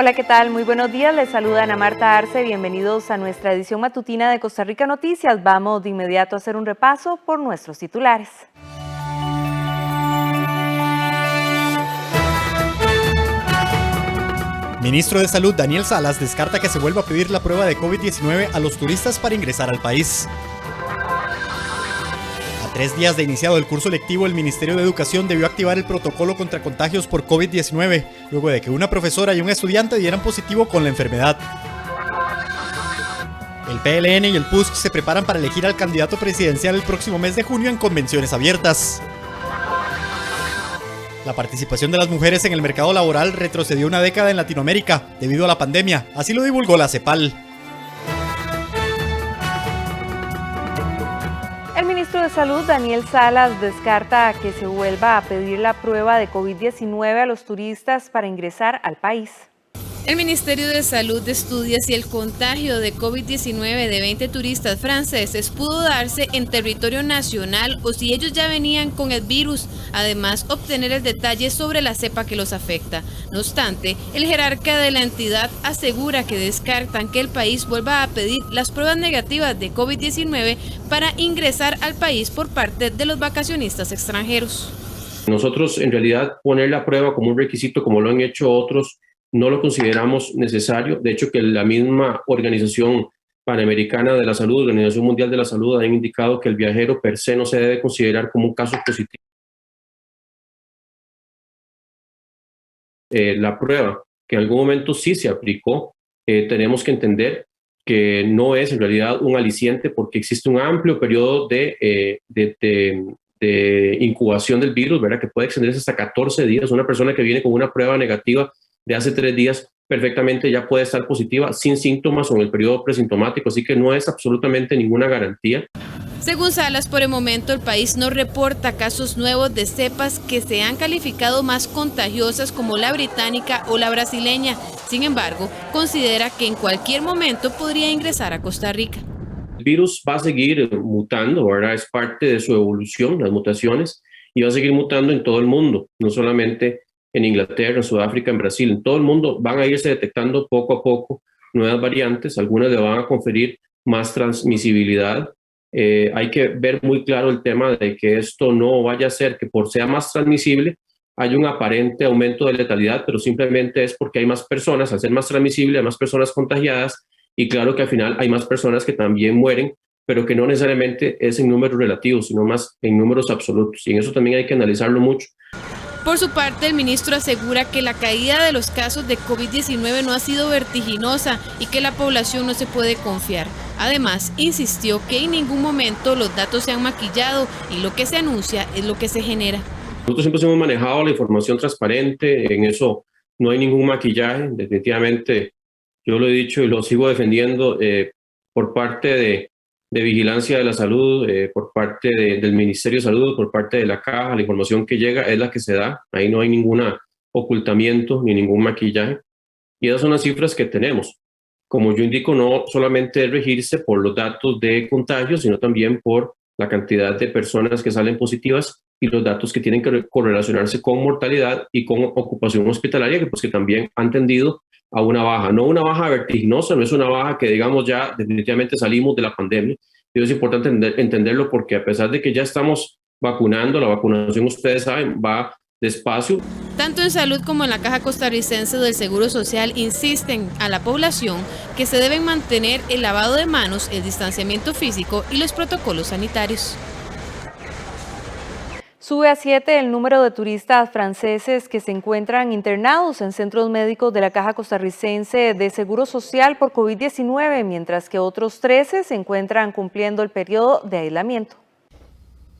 Hola, ¿qué tal? Muy buenos días, les saluda Ana Marta Arce, bienvenidos a nuestra edición matutina de Costa Rica Noticias. Vamos de inmediato a hacer un repaso por nuestros titulares. Ministro de Salud Daniel Salas descarta que se vuelva a pedir la prueba de COVID-19 a los turistas para ingresar al país. A 3 días de iniciado el curso lectivo, el Ministerio de Educación debió activar el protocolo contra contagios por COVID-19, luego de que una profesora y un estudiante dieran positivo con la enfermedad. El PLN y el PUSC se preparan para elegir al candidato presidencial el próximo mes de junio en convenciones abiertas. La participación de las mujeres en el mercado laboral retrocedió una década en Latinoamérica debido a la pandemia, así lo divulgó la CEPAL. El ministro de Salud, Daniel Salas, descarta que se vuelva a pedir la prueba de COVID-19 a los turistas para ingresar al país. El Ministerio de Salud estudia si el contagio de COVID-19 de 20 turistas franceses pudo darse en territorio nacional o si ellos ya venían con el virus, además obtener el detalle sobre la cepa que los afecta. No obstante, el jerarca de la entidad asegura que descartan que el país vuelva a pedir las pruebas negativas de COVID-19 para ingresar al país por parte de los vacacionistas extranjeros. Nosotros en realidad poner la prueba como un requisito como lo han hecho otros no lo consideramos necesario. De hecho, que la misma Organización Panamericana de la Salud, Organización Mundial de la Salud, han indicado que el viajero per se no se debe considerar como un caso positivo. La prueba, que en algún momento sí se aplicó, tenemos que entender que no es en realidad un aliciente porque existe un amplio periodo de incubación del virus, ¿verdad? Que puede extenderse hasta 14 días. Una persona que viene con una prueba negativa de hace 3 días perfectamente ya puede estar positiva sin síntomas o en el periodo presintomático, así que no es absolutamente ninguna garantía. Según Salas, por el momento el país no reporta casos nuevos de cepas que se han calificado más contagiosas como la británica o la brasileña. Sin embargo, considera que en cualquier momento podría ingresar a Costa Rica. El virus va a seguir mutando, ¿verdad? Es parte de su evolución, las mutaciones, y va a seguir mutando en todo el mundo, no solamente en Inglaterra, en Sudáfrica, en Brasil, en todo el mundo van a irse detectando poco a poco nuevas variantes, algunas le van a conferir más transmisibilidad. Hay que ver muy claro el tema de que esto no vaya a ser que por ser más transmisible hay un aparente aumento de letalidad, pero simplemente es porque hay más personas, al ser más transmisible, hay más personas contagiadas y claro que al final hay más personas que también mueren, pero que no necesariamente es en números relativos, sino más en números absolutos y en eso también hay que analizarlo mucho. Por su parte, el ministro asegura que la caída de los casos de COVID-19 no ha sido vertiginosa y que la población no se puede confiar. Además, insistió que en ningún momento los datos se han maquillado y lo que se anuncia es lo que se genera. Nosotros siempre hemos manejado la información transparente, en eso no hay ningún maquillaje, definitivamente yo lo he dicho y lo sigo defendiendo por parte de Vigilancia de la Salud, por parte del Ministerio de Salud, por parte de la Caja, la información que llega es la que se da, ahí no hay ningún ocultamiento ni ningún maquillaje y esas son las cifras que tenemos. Como yo indico, no solamente es regirse por los datos de contagios, sino también por la cantidad de personas que salen positivas y los datos que tienen que correlacionarse con mortalidad y con ocupación hospitalaria, que también han tendido a una baja, no una baja vertiginosa, no es una baja que digamos ya definitivamente salimos de la pandemia. Y es importante entenderlo porque a pesar de que ya estamos vacunando, la vacunación ustedes saben va despacio. Tanto en Salud como en la Caja Costarricense del Seguro Social insisten a la población que se deben mantener el lavado de manos, el distanciamiento físico y los protocolos sanitarios. Sube a 7 el número de turistas franceses que se encuentran internados en centros médicos de la Caja Costarricense de Seguro Social por COVID-19, mientras que otros 13 se encuentran cumpliendo el periodo de aislamiento.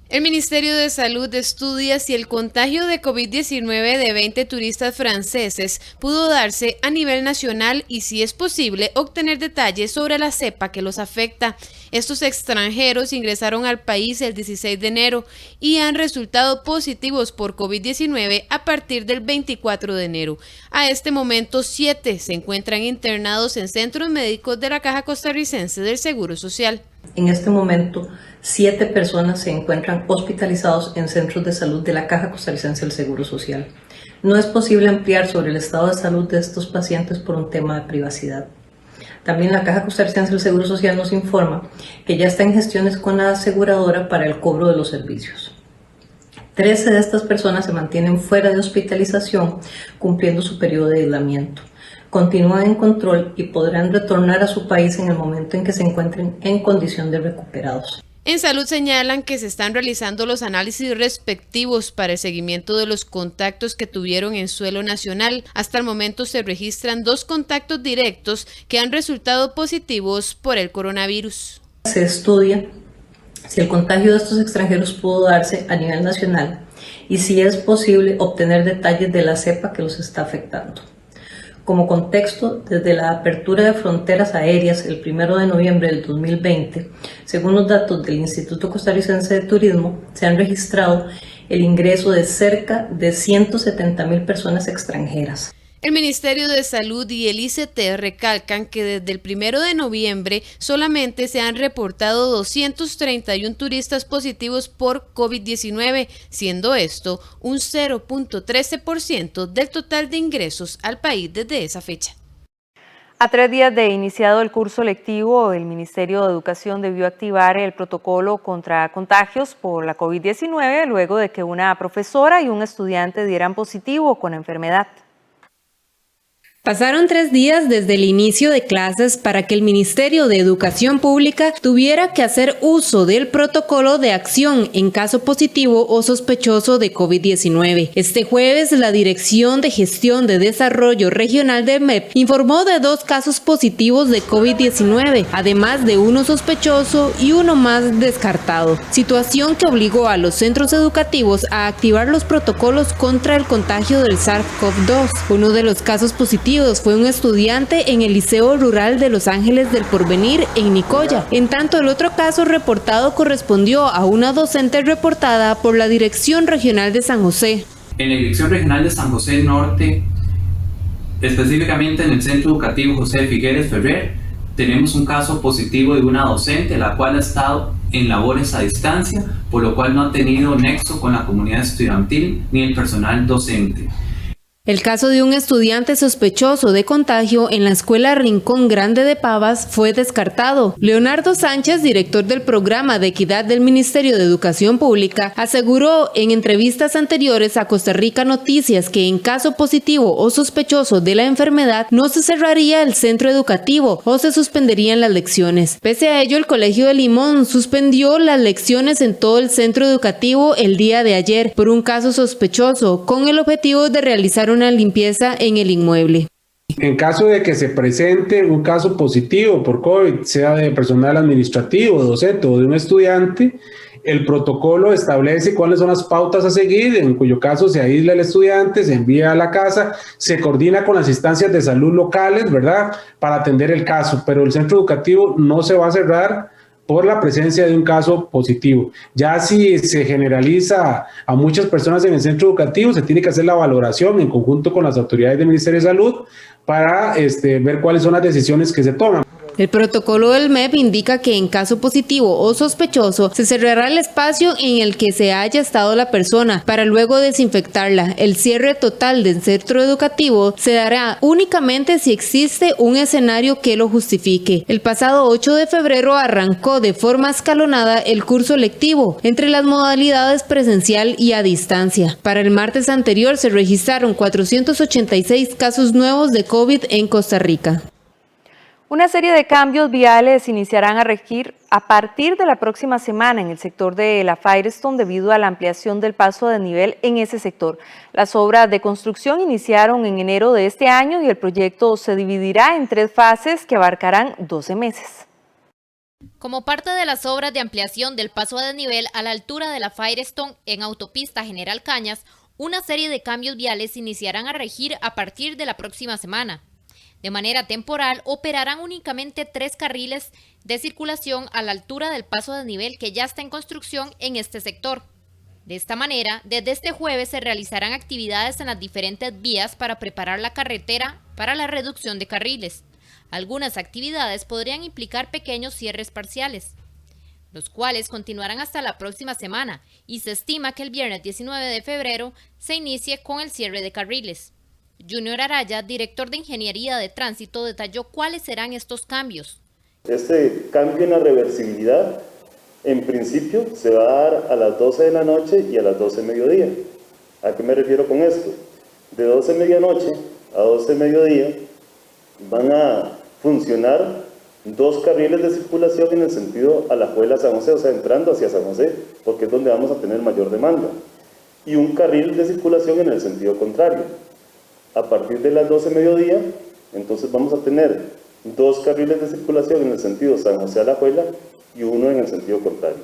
El Ministerio de Salud estudia si el contagio de COVID-19 de 20 turistas franceses pudo darse a nivel nacional y si es posible obtener detalles sobre la cepa que los afecta. Estos extranjeros ingresaron al país el 16 de enero y han resultado positivos por COVID-19 a partir del 24 de enero. A este momento, 7 se encuentran internados en centros médicos de la Caja Costarricense del Seguro Social. En este momento, 7 personas se encuentran hospitalizados en centros de salud de la Caja Costarricense del Seguro Social. No es posible ampliar sobre el estado de salud de estos pacientes por un tema de privacidad. También la Caja Costarricense del Seguro Social nos informa que ya está en gestiones con la aseguradora para el cobro de los servicios. 13 de estas personas se mantienen fuera de hospitalización cumpliendo su periodo de aislamiento. Continúan en control y podrán retornar a su país en el momento en que se encuentren en condición de recuperados. En Salud señalan que se están realizando los análisis respectivos para el seguimiento de los contactos que tuvieron en suelo nacional. Hasta el momento se registran 2 contactos directos que han resultado positivos por el coronavirus. Se estudia si el contagio de estos extranjeros pudo darse a nivel nacional y si es posible obtener detalles de la cepa que los está afectando. Como contexto, desde la apertura de fronteras aéreas el 1 de noviembre del 2020, según los datos del Instituto Costarricense de Turismo, se han registrado el ingreso de cerca de 170,000 personas extranjeras. El Ministerio de Salud y el ICT recalcan que desde el 1 de noviembre solamente se han reportado 231 turistas positivos por COVID-19, siendo esto un 0.13% del total de ingresos al país desde esa fecha. A 3 días de iniciado el curso lectivo, el Ministerio de Educación debió activar el protocolo contra contagios por la COVID-19 luego de que una profesora y un estudiante dieran positivo con la enfermedad. Pasaron 3 días desde el inicio de clases para que el Ministerio de Educación Pública tuviera que hacer uso del protocolo de acción en caso positivo o sospechoso de COVID-19. Este jueves, la Dirección de Gestión de Desarrollo Regional del MEP informó de 2 casos positivos de COVID-19, además de uno sospechoso y uno más descartado, situación que obligó a los centros educativos a activar los protocolos contra el contagio del SARS-CoV-2. Uno de los casos positivos fue un estudiante en el Liceo Rural de Los Ángeles del Porvenir en Nicoya. En tanto, el otro caso reportado correspondió a una docente reportada por la Dirección Regional de San José. En la Dirección Regional de San José Norte, específicamente en el Centro Educativo José Figueres Ferrer, tenemos un caso positivo de una docente, la cual ha estado en labores a distancia, por lo cual no ha tenido nexo con la comunidad estudiantil ni el personal docente. El caso de un estudiante sospechoso de contagio en la Escuela Rincón Grande de Pavas fue descartado. Leonardo Sánchez, director del Programa de Equidad del Ministerio de Educación Pública, aseguró en entrevistas anteriores a Costa Rica Noticias que en caso positivo o sospechoso de la enfermedad no se cerraría el centro educativo o se suspenderían las lecciones. Pese a ello, el Colegio de Limón suspendió las lecciones en todo el centro educativo el día de ayer por un caso sospechoso, con el objetivo de realizar una limpieza en el inmueble. En caso de que se presente un caso positivo por COVID, sea de personal administrativo, docente o de un estudiante, el protocolo establece cuáles son las pautas a seguir, en cuyo caso se aísla el estudiante, se envía a la casa, se coordina con las instancias de salud locales, ¿verdad?, para atender el caso, pero el centro educativo no se va a cerrar por la presencia de un caso positivo. Ya si se generaliza a muchas personas en el centro educativo, se tiene que hacer la valoración en conjunto con las autoridades del Ministerio de Salud para ver cuáles son las decisiones que se toman. El protocolo del MEP indica que en caso positivo o sospechoso se cerrará el espacio en el que se haya estado la persona para luego desinfectarla. El cierre total del centro educativo se dará únicamente si existe un escenario que lo justifique. El pasado 8 de febrero arrancó de forma escalonada el curso lectivo entre las modalidades presencial y a distancia. Para el martes anterior se registraron 486 casos nuevos de COVID en Costa Rica. Una serie de cambios viales iniciarán a regir a partir de la próxima semana en el sector de la Firestone debido a la ampliación del paso de nivel en ese sector. Las obras de construcción iniciaron en enero de este año y el proyecto se dividirá en 3 fases que abarcarán 12 meses. Como parte de las obras de ampliación del paso de nivel a la altura de la Firestone en Autopista General Cañas, una serie de cambios viales iniciarán a regir a partir de la próxima semana. De manera temporal, operarán únicamente 3 carriles de circulación a la altura del paso de nivel que ya está en construcción en este sector. De esta manera, desde este jueves se realizarán actividades en las diferentes vías para preparar la carretera para la reducción de carriles. Algunas actividades podrían implicar pequeños cierres parciales. los cuales continuarán hasta la próxima semana y se estima que el viernes 19 de febrero se inicie con el cierre de carriles. Junior Araya, director de Ingeniería de Tránsito, detalló cuáles serán estos cambios. Este cambio en la reversibilidad, en principio, se va a dar a las 12 de la noche y a las 12 de mediodía. ¿A qué me refiero con esto? De 12 de medianoche a 12 de mediodía van a funcionar 2 carriles de circulación en el sentido Alajuela-San José, o sea, entrando hacia San José, porque es donde vamos a tener mayor demanda, y un carril de circulación en el sentido contrario. A partir de las 12 de mediodía, entonces vamos a tener 2 carriles de circulación en el sentido San José-Alajuela y uno en el sentido contrario.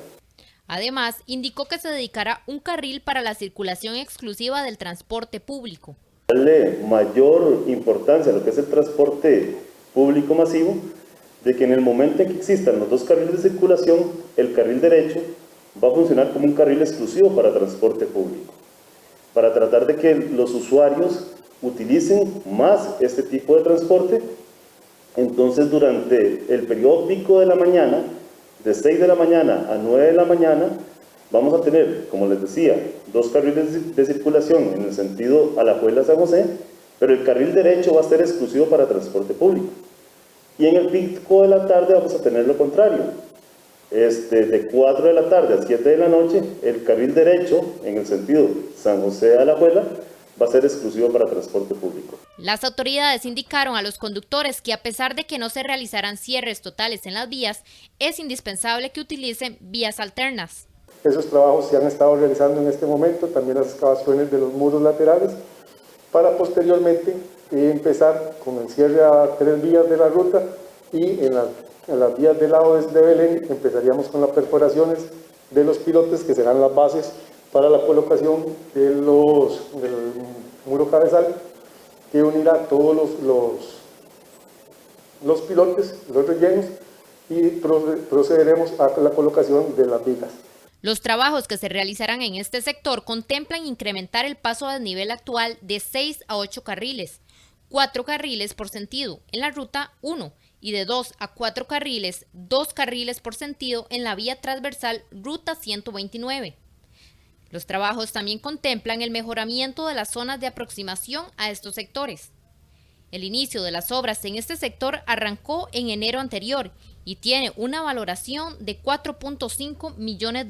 Además, indicó que se dedicará un carril para la circulación exclusiva del transporte público. Darle mayor importancia a lo que es el transporte público masivo, de que en el momento en que existan los 2 carriles de circulación, el carril derecho va a funcionar como un carril exclusivo para transporte público, para tratar de que los usuarios utilicen más este tipo de transporte. Entonces, durante el periodo pico de la mañana, de 6 de la mañana a 9 de la mañana, vamos a tener, como les decía, 2 carriles de circulación en el sentido Alajuela-San José, pero el carril derecho va a ser exclusivo para transporte público. Y en el pico de la tarde vamos a tener lo contrario. De 4 de la tarde a 7 de la noche, el carril derecho, en el sentido San José-Alajuela, va a ser exclusivo para transporte público. Las autoridades indicaron a los conductores que a pesar de que no se realizarán cierres totales en las vías, es indispensable que utilicen vías alternas. Esos trabajos se han estado realizando en este momento, también las excavaciones de los muros laterales, para posteriormente empezar con el cierre a 3 vías de la ruta y en las vías del lado de Belén empezaríamos con las perforaciones de los pilotes que serán las bases para la colocación del muro cabezal que unirá todos los pilotes, los rellenos, y procederemos a la colocación de las vigas. Los trabajos que se realizarán en este sector contemplan incrementar el paso a desnivel actual de 6 a 8 carriles, 4 carriles por sentido en la ruta 1 y de 2 a 4 carriles, 2 carriles por sentido en la vía transversal ruta 129. Los trabajos también contemplan el mejoramiento de las zonas de aproximación a estos sectores. El inicio de las obras en este sector arrancó en enero anterior y tiene una valoración de $4.5 millones.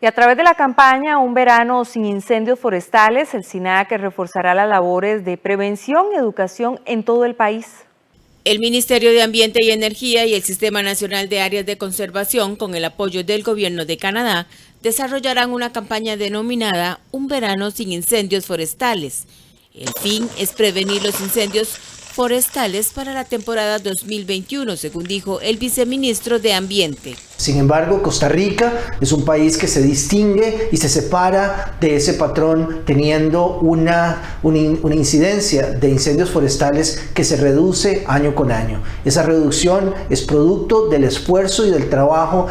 Y a través de la campaña Un Verano Sin Incendios Forestales, el SINAC reforzará las labores de prevención y educación en todo el país. El Ministerio de Ambiente y Energía y el Sistema Nacional de Áreas de Conservación, con el apoyo del Gobierno de Canadá, desarrollarán una campaña denominada Un Verano Sin Incendios Forestales. El fin es prevenir los incendios forestales para la temporada 2021, según dijo el viceministro de Ambiente. Sin embargo, Costa Rica es un país que se distingue y se separa de ese patrón teniendo una incidencia de incendios forestales que se reduce año con año. Esa reducción es producto del esfuerzo y del trabajo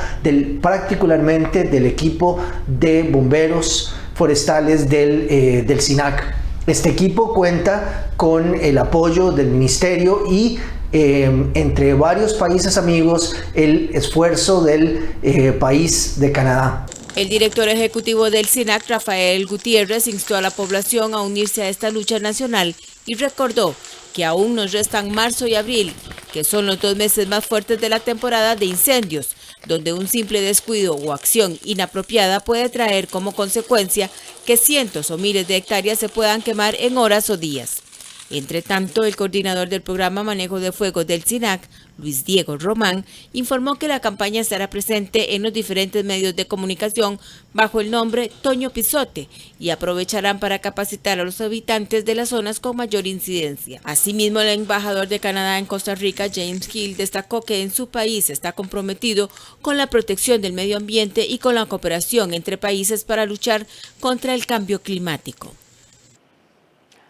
particularmente del equipo de bomberos forestales del SINAC. Este equipo cuenta con el apoyo del ministerio y entre varios países amigos el esfuerzo del país de Canadá. El director ejecutivo del SINAC, Rafael Gutiérrez, instó a la población a unirse a esta lucha nacional y recordó que aún nos restan marzo y abril, que son los 2 meses más fuertes de la temporada de incendios, donde un simple descuido o acción inapropiada puede traer como consecuencia que cientos o miles de hectáreas se puedan quemar en horas o días. Entre tanto, el coordinador del programa Manejo de Fuegos del SINAC, Luis Diego Román, informó que la campaña estará presente en los diferentes medios de comunicación bajo el nombre Toño Pisote y aprovecharán para capacitar a los habitantes de las zonas con mayor incidencia. Asimismo, el embajador de Canadá en Costa Rica, James Hill, destacó que en su país está comprometido con la protección del medio ambiente y con la cooperación entre países para luchar contra el cambio climático.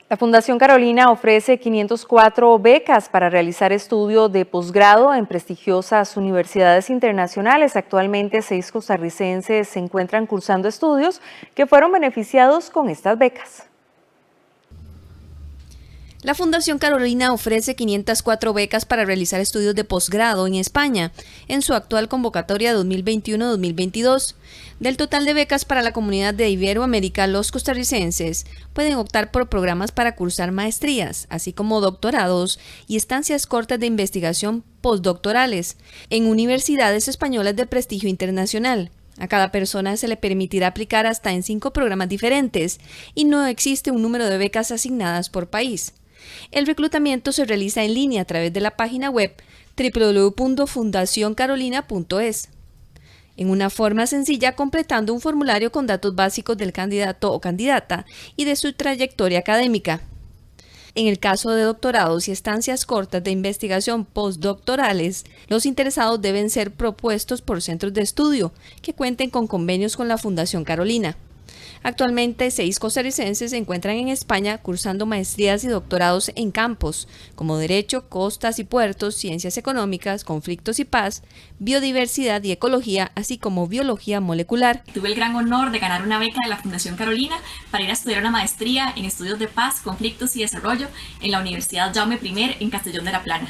La Fundación Carolina ofrece 504 becas para realizar estudios de posgrado en prestigiosas universidades internacionales. Actualmente 6 costarricenses se encuentran cursando estudios que fueron beneficiados con estas becas. La Fundación Carolina ofrece 504 becas para realizar estudios de posgrado en España, en su actual convocatoria 2021-2022. Del total de becas para la comunidad de Iberoamérica, los costarricenses pueden optar por programas para cursar maestrías, así como doctorados y estancias cortas de investigación postdoctorales, en universidades españolas de prestigio internacional. A cada persona se le permitirá aplicar hasta en 5 programas diferentes y no existe un número de becas asignadas por país. El reclutamiento se realiza en línea a través de la página web www.fundacioncarolina.es. En una forma sencilla, completando un formulario con datos básicos del candidato o candidata y de su trayectoria académica. En el caso de doctorados y estancias cortas de investigación postdoctorales, los interesados deben ser propuestos por centros de estudio que cuenten con convenios con la Fundación Carolina. Actualmente, 6 costarricenses se encuentran en España cursando maestrías y doctorados en campos como Derecho, Costas y Puertos, Ciencias Económicas, Conflictos y Paz, Biodiversidad y Ecología, así como Biología Molecular. Tuve el gran honor de ganar una beca de la Fundación Carolina para ir a estudiar una maestría en Estudios de Paz, Conflictos y Desarrollo en la Universidad Jaume I en Castellón de la Plana.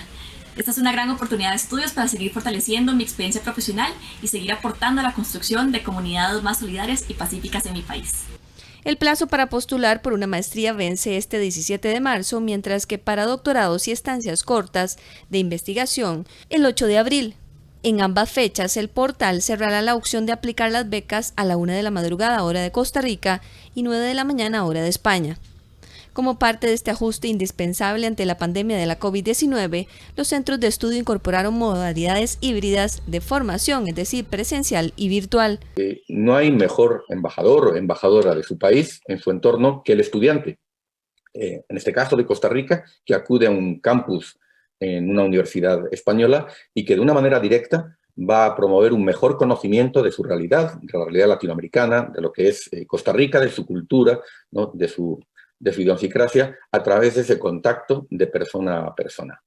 Esta es una gran oportunidad de estudios para seguir fortaleciendo mi experiencia profesional y seguir aportando a la construcción de comunidades más solidarias y pacíficas en mi país. El plazo para postular por una maestría vence este 17 de marzo, mientras que para doctorados y estancias cortas de investigación, el 8 de abril. En ambas fechas, el portal cerrará la opción de aplicar las becas a la 1 de la madrugada, hora de Costa Rica, y 9 de la mañana, hora de España. Como parte de este ajuste indispensable ante la pandemia de la COVID-19, los centros de estudio incorporaron modalidades híbridas de formación, es decir, presencial y virtual. No hay mejor embajador o embajadora de su país en su entorno que el estudiante. En este caso de Costa Rica, que acude a un campus en una universidad española y que de una manera directa va a promover un mejor conocimiento de su realidad, de la realidad latinoamericana, de lo que es Costa Rica, de su cultura, ¿no? de su idiosincrasia, a través de ese contacto de persona a persona.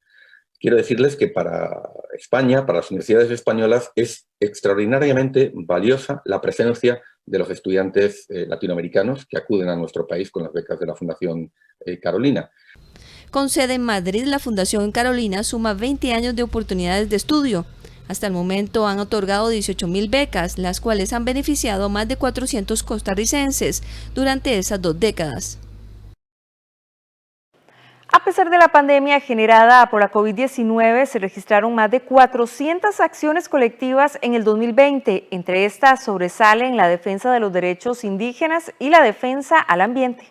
Quiero decirles que para España, para las universidades españolas, es extraordinariamente valiosa la presencia de los estudiantes latinoamericanos que acuden a nuestro país con las becas de la Fundación Carolina. Con sede en Madrid, la Fundación Carolina suma 20 años de oportunidades de estudio. Hasta el momento han otorgado 18,000 becas, las cuales han beneficiado a más de 400 costarricenses durante esas 2 décadas. A pesar de la pandemia generada por la COVID-19, se registraron más de 400 acciones colectivas en el 2020. Entre estas sobresalen la defensa de los derechos indígenas y la defensa al ambiente.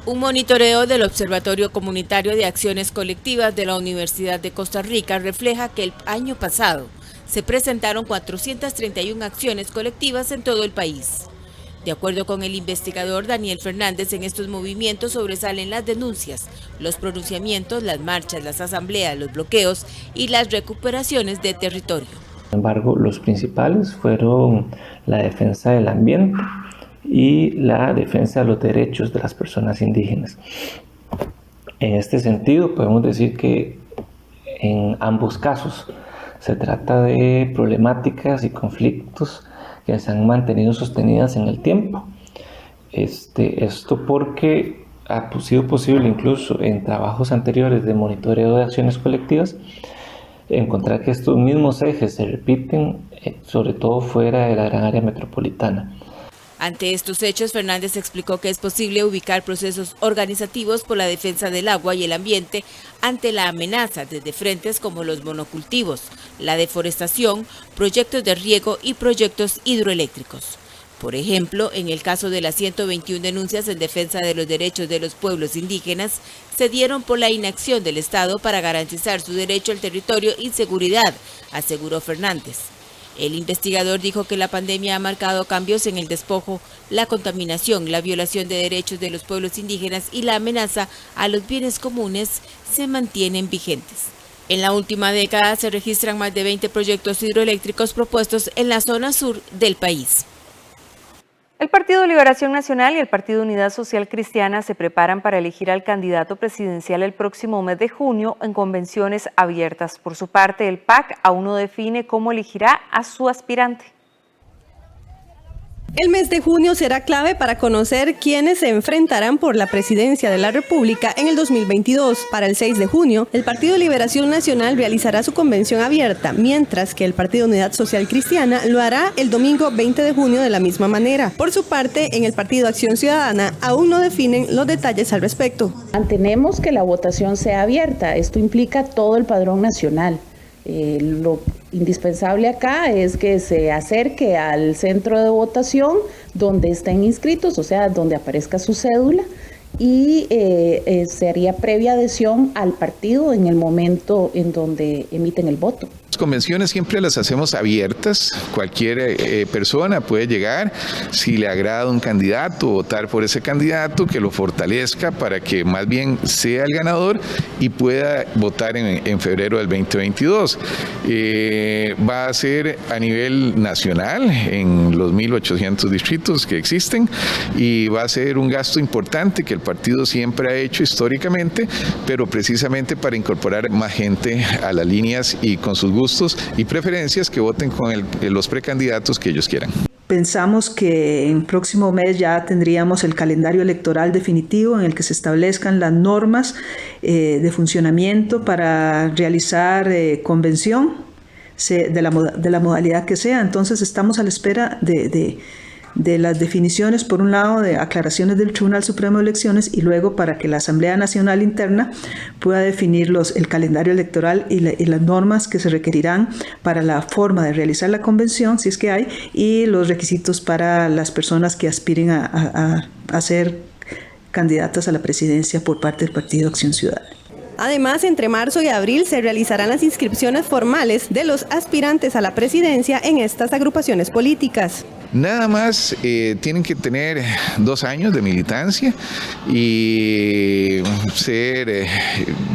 Un monitoreo del Observatorio Comunitario de Acciones Colectivas de la Universidad de Costa Rica refleja que el año pasado se presentaron 431 acciones colectivas en todo el país. De acuerdo con el investigador Daniel Fernández, en estos movimientos sobresalen las denuncias, los pronunciamientos, las marchas, las asambleas, los bloqueos y las recuperaciones de territorio. Sin embargo, los principales fueron la defensa del ambiente y la defensa de los derechos de las personas indígenas. En este sentido, podemos decir que en ambos casos se trata de problemáticas y conflictos que se han mantenido sostenidas en el tiempo. Esto porque ha sido posible incluso en trabajos anteriores de monitoreo de acciones colectivas encontrar que estos mismos ejes se repiten, sobre todo fuera de la gran área metropolitana. Ante estos hechos, Fernández explicó que es posible ubicar procesos organizativos por la defensa del agua y el ambiente ante la amenaza desde frentes como los monocultivos, la deforestación, proyectos de riego y proyectos hidroeléctricos. Por ejemplo, en el caso de las 121 denuncias en defensa de los derechos de los pueblos indígenas, se dieron por la inacción del Estado para garantizar su derecho al territorio y seguridad, aseguró Fernández. El investigador dijo que la pandemia ha marcado cambios en el despojo, la contaminación, la violación de derechos de los pueblos indígenas y la amenaza a los bienes comunes se mantienen vigentes. En la última década se registran más de 20 proyectos hidroeléctricos propuestos en la zona sur del país. El Partido Liberación Nacional y el Partido Unidad Social Cristiana se preparan para elegir al candidato presidencial el próximo mes de junio en convenciones abiertas. Por su parte, el PAC aún no define cómo elegirá a su aspirante. El mes de junio será clave para conocer quiénes se enfrentarán por la presidencia de la República en el 2022. Para el 6 de junio, el Partido Liberación Nacional realizará su convención abierta, mientras que el Partido Unidad Social Cristiana lo hará el domingo 20 de junio de la misma manera. Por su parte, en el Partido Acción Ciudadana aún no definen los detalles al respecto. Mantenemos que la votación sea abierta. Esto implica todo el padrón nacional. Lo indispensable acá es que se acerque al centro de votación donde estén inscritos, o sea, donde aparezca su cédula, y sería previa adhesión al partido en el momento en donde emiten el voto. Las convenciones siempre las hacemos abiertas, cualquier persona puede llegar, si le agrada un candidato, votar por ese candidato, que lo fortalezca para que más bien sea el ganador y pueda votar en febrero del 2022. Va a ser a nivel nacional en los 1.800 distritos que existen y va a ser un gasto importante que el partido siempre ha hecho históricamente, pero precisamente para incorporar más gente a las líneas y con sus gustos y preferencias que voten con los precandidatos que ellos quieran. Pensamos que en próximo mes ya tendríamos el calendario electoral definitivo en el que se establezcan las normas de funcionamiento para realizar convención de la modalidad que sea. Entonces estamos a la espera de las definiciones, por un lado, de aclaraciones del Tribunal Supremo de Elecciones y luego para que la Asamblea Nacional Interna pueda definir el calendario electoral y las normas que se requerirán para la forma de realizar la convención, si es que hay, y los requisitos para las personas que aspiren a ser candidatas a la presidencia por parte del Partido Acción Ciudadana. Además, entre marzo y abril se realizarán las inscripciones formales de los aspirantes a la presidencia en estas agrupaciones políticas. Nada más tienen que tener 2 años de militancia y ser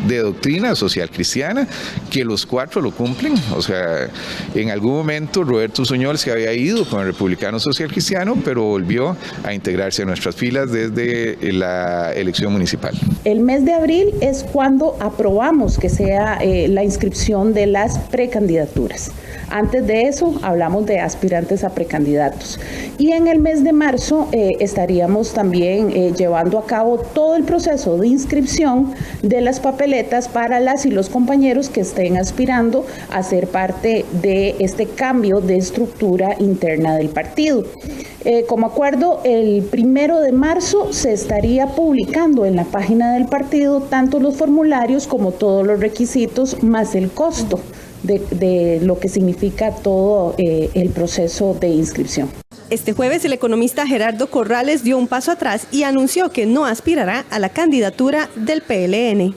de doctrina social cristiana, que los 4 lo cumplen. O sea, en algún momento Roberto Suñol se había ido con el Republicano Social Cristiano, pero volvió a integrarse a nuestras filas desde la elección municipal. El mes de abril es cuando aprobamos que sea la inscripción de las precandidaturas. Antes de eso hablamos de aspirantes a precandidatos. Y en el mes de marzo estaríamos también llevando a cabo todo el proceso de inscripción de las papeletas para las y los compañeros que estén aspirando a ser parte de este cambio de estructura interna del partido. Como acuerdo, el 1 de marzo se estaría publicando en la página del partido tanto los formularios como todos los requisitos más el costo de lo que significa todo el proceso de inscripción. Este jueves el economista Gerardo Corrales dio un paso atrás y anunció que no aspirará a la candidatura del PLN.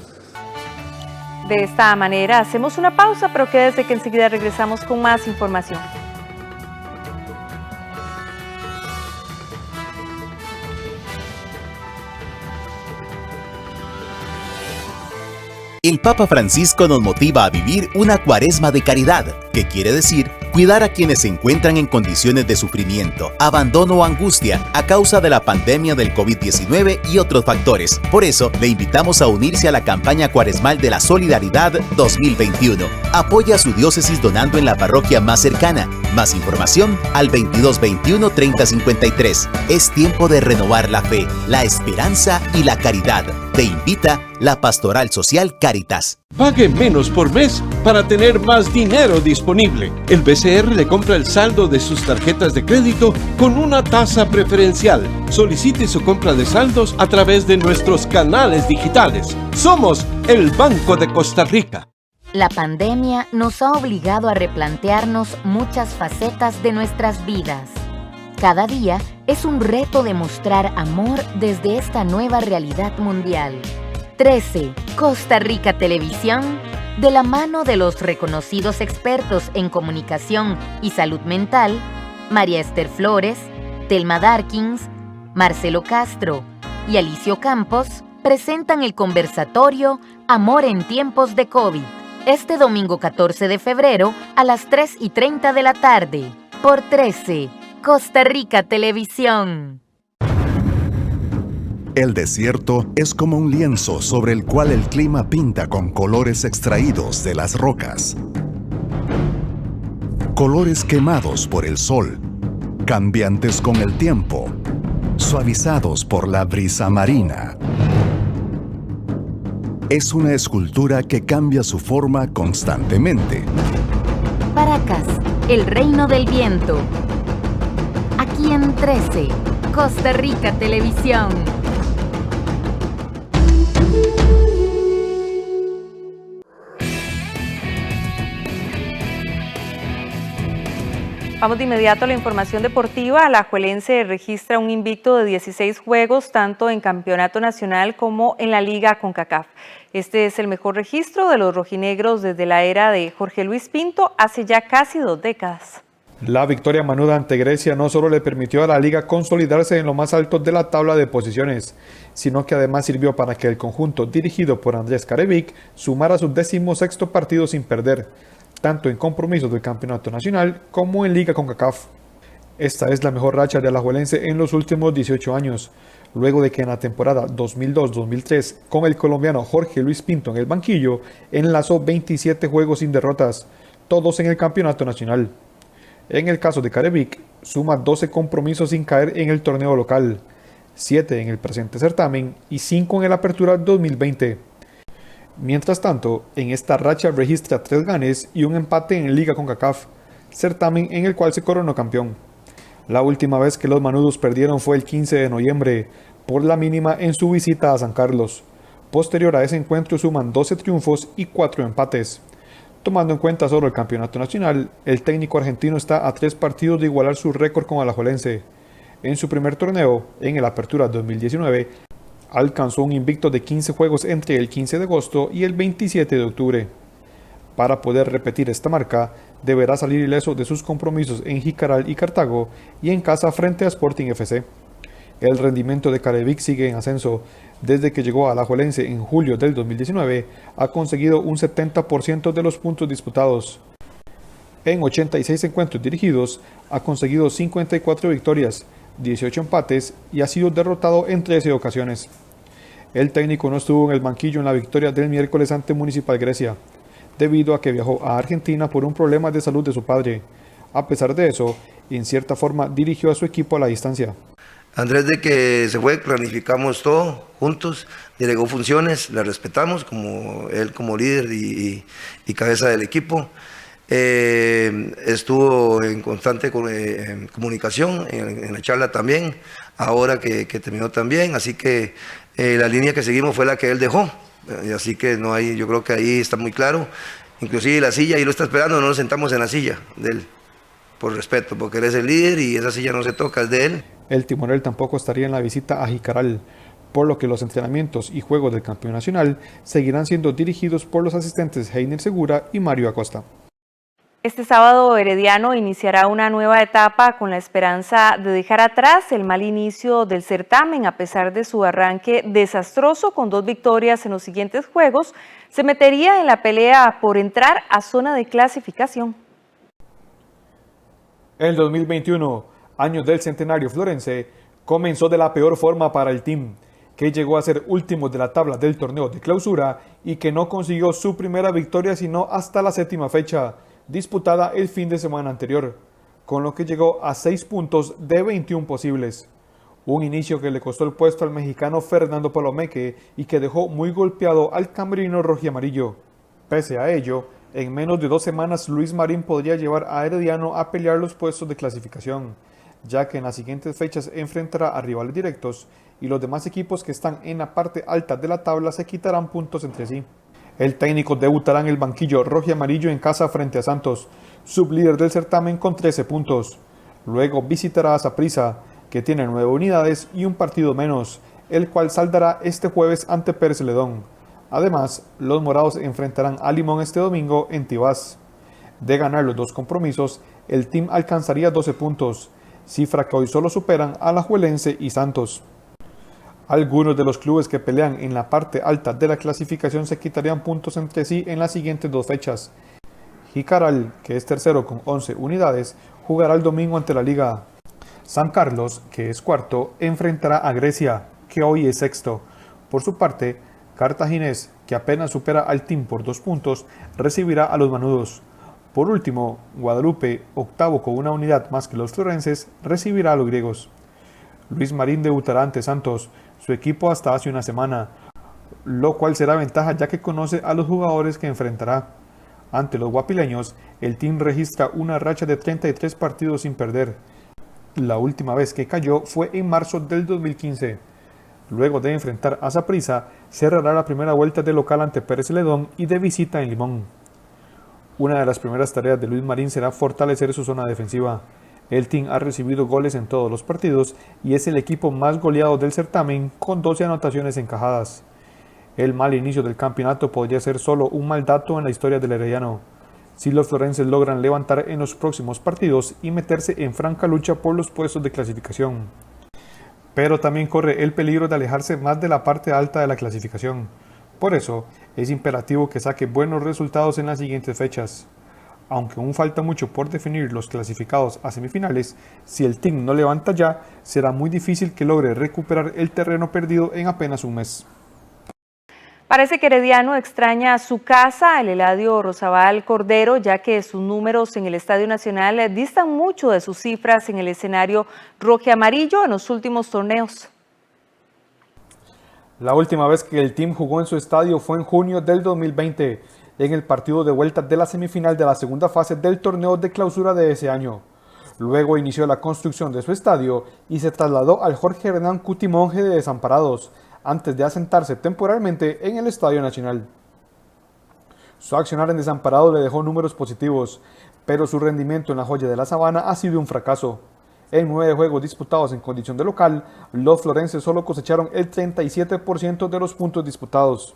De esta manera hacemos una pausa, pero quédese que enseguida regresamos con más información. El Papa Francisco nos motiva a vivir una cuaresma de caridad, que quiere decir cuidar a quienes se encuentran en condiciones de sufrimiento, abandono o angustia a causa de la pandemia del COVID-19 y otros factores. Por eso, le invitamos a unirse a la campaña cuaresmal de la Solidaridad 2021. Apoya a su diócesis donando en la parroquia más cercana. Más información al 2221-3053. Es tiempo de renovar la fe, la esperanza y la caridad. Te invita la Pastoral Social Cáritas. Pague menos por mes para tener más dinero disponible. El BCR le compra el saldo de sus tarjetas de crédito con una tasa preferencial. Solicite su compra de saldos a través de nuestros canales digitales. Somos el Banco de Costa Rica. La pandemia nos ha obligado a replantearnos muchas facetas de nuestras vidas. Cada día es un reto demostrar amor desde esta nueva realidad mundial. 13. Costa Rica Televisión, de la mano de los reconocidos expertos en comunicación y salud mental, María Esther Flores, Telma Darkins, Marcelo Castro y Alicio Campos, presentan el conversatorio Amor en tiempos de COVID, este domingo 14 de febrero a las 3:30 de la tarde, por 13. Costa Rica Televisión. El desierto es como un lienzo sobre el cual el clima pinta con colores extraídos de las rocas. Colores quemados por el sol, cambiantes con el tiempo, suavizados por la brisa marina. Es una escultura que cambia su forma constantemente. Paracas, el reino del viento. Aquí en 13, Costa Rica Televisión. Vamos de inmediato a la información deportiva. Alajuelense registra un invicto de 16 juegos, tanto en campeonato nacional como en la Liga CONCACAF. Este es el mejor registro de los rojinegros desde la era de Jorge Luis Pinto, hace ya casi 2 décadas. La victoria manuda ante Grecia no solo le permitió a la liga consolidarse en lo más alto de la tabla de posiciones, sino que además sirvió para que el conjunto dirigido por Andrés Carevic sumara su 16º partido sin perder, tanto en compromisos del campeonato nacional como en Liga CONCACAF. Esta es la mejor racha de Alajuelense en los últimos 18 años, luego de que en la temporada 2002-2003, con el colombiano Jorge Luis Pinto en el banquillo, enlazó 27 juegos sin derrotas, todos en el campeonato nacional. En el caso de Carevic, suma 12 compromisos sin caer en el torneo local, 7 en el presente certamen y 5 en el Apertura 2020. Mientras tanto, en esta racha registra 3 ganes y un empate en Liga CONCACAF, certamen en el cual se coronó campeón. La última vez que los manudos perdieron fue el 15 de noviembre, por la mínima en su visita a San Carlos. Posterior a ese encuentro suman 12 triunfos y 4 empates. Tomando en cuenta solo el campeonato nacional, el técnico argentino está a 3 partidos de igualar su récord con Alajuelense. En su primer torneo, en el Apertura 2019, alcanzó un invicto de 15 juegos entre el 15 de agosto y el 27 de octubre. Para poder repetir esta marca, deberá salir ileso de sus compromisos en Jicaral y Cartago y en casa frente a Sporting FC. El rendimiento de Carevic sigue en ascenso. Desde que llegó a Alajuelense en julio del 2019, ha conseguido un 70% de los puntos disputados. En 86 encuentros dirigidos, ha conseguido 54 victorias, 18 empates y ha sido derrotado en 13 ocasiones. El técnico no estuvo en el banquillo en la victoria del miércoles ante Municipal Grecia, debido a que viajó a Argentina por un problema de salud de su padre. A pesar de eso, en cierta forma dirigió a su equipo a la distancia. Andrés, de que se fue, planificamos todo juntos, delegó funciones, las respetamos como él como líder y cabeza del equipo. Estuvo en constante comunicación, en la charla también, ahora que terminó también, así que la línea que seguimos fue la que él dejó, y así que no hay, yo creo que ahí está muy claro, inclusive la silla, ahí lo está esperando, no nos sentamos en la silla de él, por respeto, porque él es el líder y esa silla no se toca, es de él. El timonel tampoco estaría en la visita a Jicaral, por lo que los entrenamientos y juegos del campeón nacional seguirán siendo dirigidos por los asistentes Heiner Segura y Mario Acosta. Este sábado Herediano iniciará una nueva etapa con la esperanza de dejar atrás el mal inicio del certamen. A pesar de su arranque desastroso con 2 victorias en los siguientes juegos, se metería en la pelea por entrar a zona de clasificación. El 2021, año del centenario florense, comenzó de la peor forma para el team, que llegó a ser último de la tabla del torneo de clausura y que no consiguió su primera victoria sino hasta la 7ª fecha, disputada el fin de semana anterior, con lo que llegó a 6 puntos de 21 posibles. Un inicio que le costó el puesto al mexicano Fernando Palomeque y que dejó muy golpeado al camerino rojiamarillo. Pese a ello, en menos de 2 semanas Luis Marín podría llevar a Herediano a pelear los puestos de clasificación, ya que en las siguientes fechas enfrentará a rivales directos y los demás equipos que están en la parte alta de la tabla se quitarán puntos entre sí. El técnico debutará en el banquillo rojiamarillo en casa frente a Santos, sublíder del certamen con 13 puntos. Luego visitará a Saprissa, que tiene 9 unidades y un partido menos, el cual saldará este jueves ante Pérez Celedón. Además, los morados enfrentarán a Limón este domingo en Tibás. De ganar los 2 compromisos, el team alcanzaría 12 puntos, cifra que hoy solo superan a Alajuelense y Santos. Algunos de los clubes que pelean en la parte alta de la clasificación se quitarían puntos entre sí en las siguientes 2 fechas. Jicaral, que es tercero con 11 unidades, jugará el domingo ante la Liga. San Carlos, que es cuarto, enfrentará a Grecia, que hoy es sexto. Por su parte, Cartaginés, que apenas supera al team por 2 puntos, recibirá a los manudos. Por último, Guadalupe, octavo con una unidad más que los florenses, recibirá a los griegos. Luis Marín debutará ante Santos, su equipo hasta hace una semana, lo cual será ventaja ya que conoce a los jugadores que enfrentará. Ante los guapileños, el team registra una racha de 33 partidos sin perder. La última vez que cayó fue en marzo del 2015. Luego de enfrentar a Saprissa, cerrará la primera vuelta de local ante Pérez Celedón y de visita en Limón. Una de las primeras tareas de Luis Marín será fortalecer su zona defensiva. El team ha recibido goles en todos los partidos y es el equipo más goleado del certamen con 12 anotaciones encajadas. El mal inicio del campeonato podría ser solo un mal dato en la historia del herediano, si los florenses logran levantar en los próximos partidos y meterse en franca lucha por los puestos de clasificación. Pero también corre el peligro de alejarse más de la parte alta de la clasificación. Por eso, es imperativo que saque buenos resultados en las siguientes fechas. Aunque aún falta mucho por definir los clasificados a semifinales, si el team no levanta ya, será muy difícil que logre recuperar el terreno perdido en apenas un mes. Parece que Herediano extraña su casa, el Eladio Rosabal Cordero, ya que sus números en el Estadio Nacional distan mucho de sus cifras en el escenario rojiamarillo en los últimos torneos. La última vez que el team jugó en su estadio fue en junio del 2020, en el partido de vuelta de la semifinal de la segunda fase del torneo de clausura de ese año. Luego inició la construcción de su estadio y se trasladó al Jorge Hernán Cutimonje de Desamparados, antes de asentarse temporalmente en el Estadio Nacional. Su accionar en Desamparados le dejó números positivos, pero su rendimiento en la joya de la Sabana ha sido un fracaso. En 9 juegos disputados en condición de local, los florenses solo cosecharon el 37% de los puntos disputados.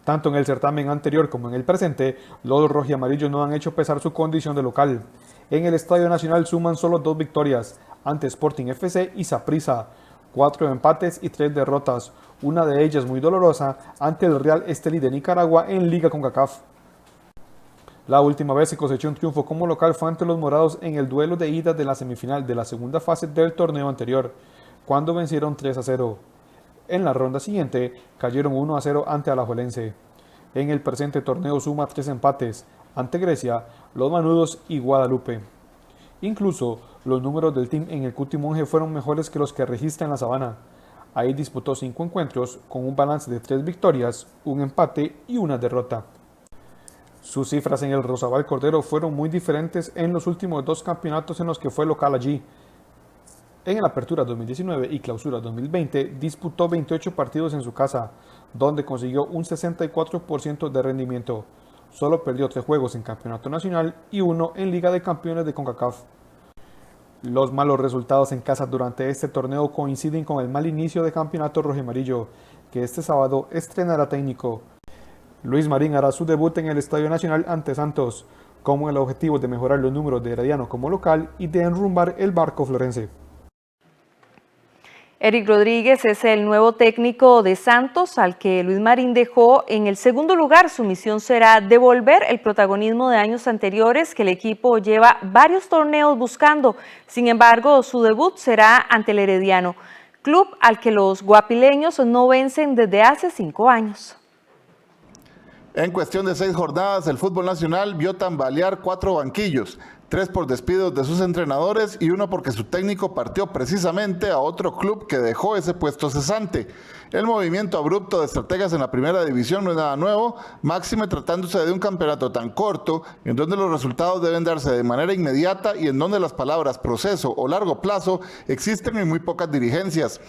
Tanto en el certamen anterior como en el presente, los rojiamarillos no han hecho pesar su condición de local. En el Estadio Nacional suman solo 2 victorias, ante Sporting FC y Saprissa, 4 empates y 3 derrotas, una de ellas muy dolorosa ante el Real Estelí de Nicaragua en Liga CONCACAF. La última vez que cosechó un triunfo como local fue ante los morados en el duelo de ida de la semifinal de la segunda fase del torneo anterior, cuando vencieron 3-0. En la ronda siguiente cayeron 1-0 ante Alajuelense. En el presente torneo suma 3 empates ante Grecia, Los Manudos y Guadalupe. Incluso los números del team en el Cutimonje fueron mejores que los que registra en la Sabana. Ahí disputó 5 encuentros con un balance de 3 victorias, un empate y una derrota. Sus cifras en el Rosabal Cordero fueron muy diferentes en los últimos 2 campeonatos en los que fue local allí. En el Apertura 2019 y Clausura 2020 disputó 28 partidos en su casa, donde consiguió un 64% de rendimiento. Solo perdió 3 juegos en Campeonato Nacional y 1 en Liga de Campeones de CONCACAF. Los malos resultados en casa durante este torneo coinciden con el mal inicio de campeonato rojiamarillo, que este sábado estrenará técnico. Luis Marín hará su debut en el Estadio Nacional ante Santos, con el objetivo de mejorar los números de Herediano como local y de enrumbar el barco florense. Eric Rodríguez es el nuevo técnico de Santos, al que Luis Marín dejó en el segundo lugar. Su misión será devolver el protagonismo de años anteriores que el equipo lleva varios torneos buscando. Sin embargo, su debut será ante el Herediano, club al que los guapileños no vencen desde hace 5 años. En cuestión de 6 jornadas, el fútbol nacional vio tambalear 4 banquillos, 3 por despidos de sus entrenadores y 1 porque su técnico partió precisamente a otro club que dejó ese puesto cesante. El movimiento abrupto de estrategas en la primera división no es nada nuevo, máxime tratándose de un campeonato tan corto, en donde los resultados deben darse de manera inmediata y en donde las palabras proceso o largo plazo existen en muy pocas dirigencias.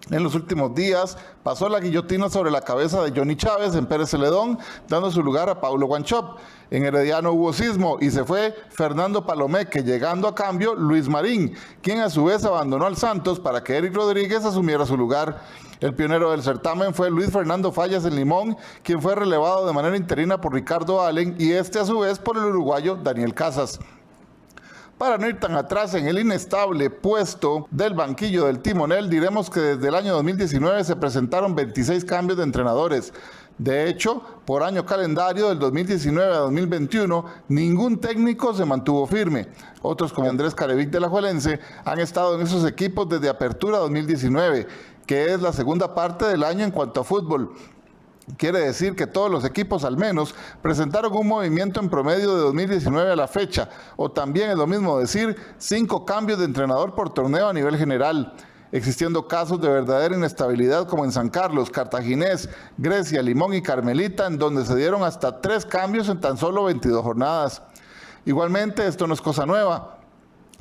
En los últimos días pasó la guillotina sobre la cabeza de Johnny Chávez en Pérez Celedón, dando su lugar a Paulo Guanchop. En Herediano hubo sismo y se fue Fernando Palomeque, llegando a cambio Luis Marín, quien a su vez abandonó al Santos para que Eric Rodríguez asumiera su lugar. El pionero del certamen fue Luis Fernando Fallas en Limón, quien fue relevado de manera interina por Ricardo Allen y a su vez por el uruguayo Daniel Casas. Para no ir tan atrás en el inestable puesto del banquillo del timonel, diremos que desde el año 2019 se presentaron 26 cambios de entrenadores. De hecho, por año calendario del 2019 a 2021, ningún técnico se mantuvo firme. Otros como Andrés Carevic de Alajuelense han estado en esos equipos desde Apertura 2019, que es la segunda parte del año en cuanto a fútbol. Quiere decir que todos los equipos al menos presentaron un movimiento en promedio de 2019 a la fecha, o también es lo mismo decir 5 cambios de entrenador por torneo a nivel general, existiendo casos de verdadera inestabilidad como en San Carlos, Cartaginés, Grecia, Limón y Carmelita, en donde se dieron hasta 3 cambios en tan solo 22 jornadas. Igualmente, esto no es cosa nueva.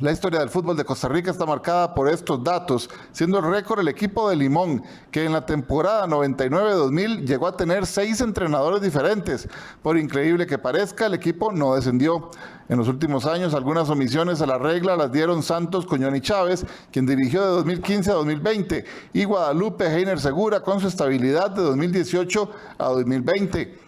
La historia del fútbol de Costa Rica está marcada por estos datos, siendo el récord el equipo de Limón, que en la temporada 99-2000 llegó a tener 6 entrenadores diferentes. Por increíble que parezca, el equipo no descendió. En los últimos años, algunas omisiones a la regla las dieron Santos Coñoni Chávez, quien dirigió de 2015 a 2020, y Guadalupe Heiner Segura con su estabilidad de 2018 a 2020.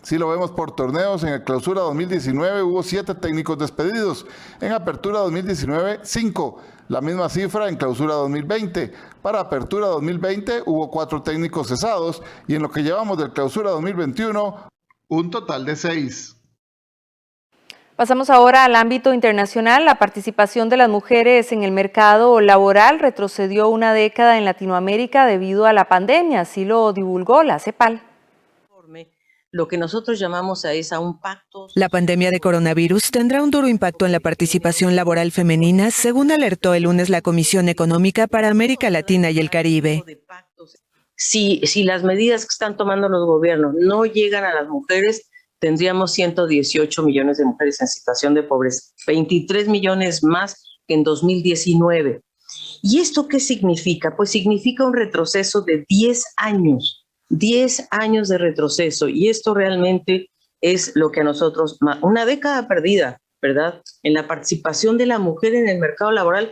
Si lo vemos por torneos, en el Clausura 2019 hubo 7 técnicos despedidos, en Apertura 2019 5, la misma cifra en Clausura 2020. Para Apertura 2020 hubo 4 técnicos cesados y en lo que llevamos del Clausura 2021, un total de 6. Pasamos ahora al ámbito internacional. La participación de las mujeres en el mercado laboral retrocedió una década en Latinoamérica debido a la pandemia, así lo divulgó la CEPAL. Lo que nosotros llamamos a un pacto. La pandemia de coronavirus tendrá un duro impacto en la participación laboral femenina, según alertó el lunes la Comisión Económica para América Latina y el Caribe. Si las medidas que están tomando los gobiernos no llegan a las mujeres, tendríamos 118 millones de mujeres en situación de pobreza, 23 millones más que en 2019. ¿Y esto qué significa? Pues significa un retroceso de 10 años. 10 años de retroceso, y esto realmente es lo que a nosotros, una década perdida, ¿verdad?, en la participación de la mujer en el mercado laboral.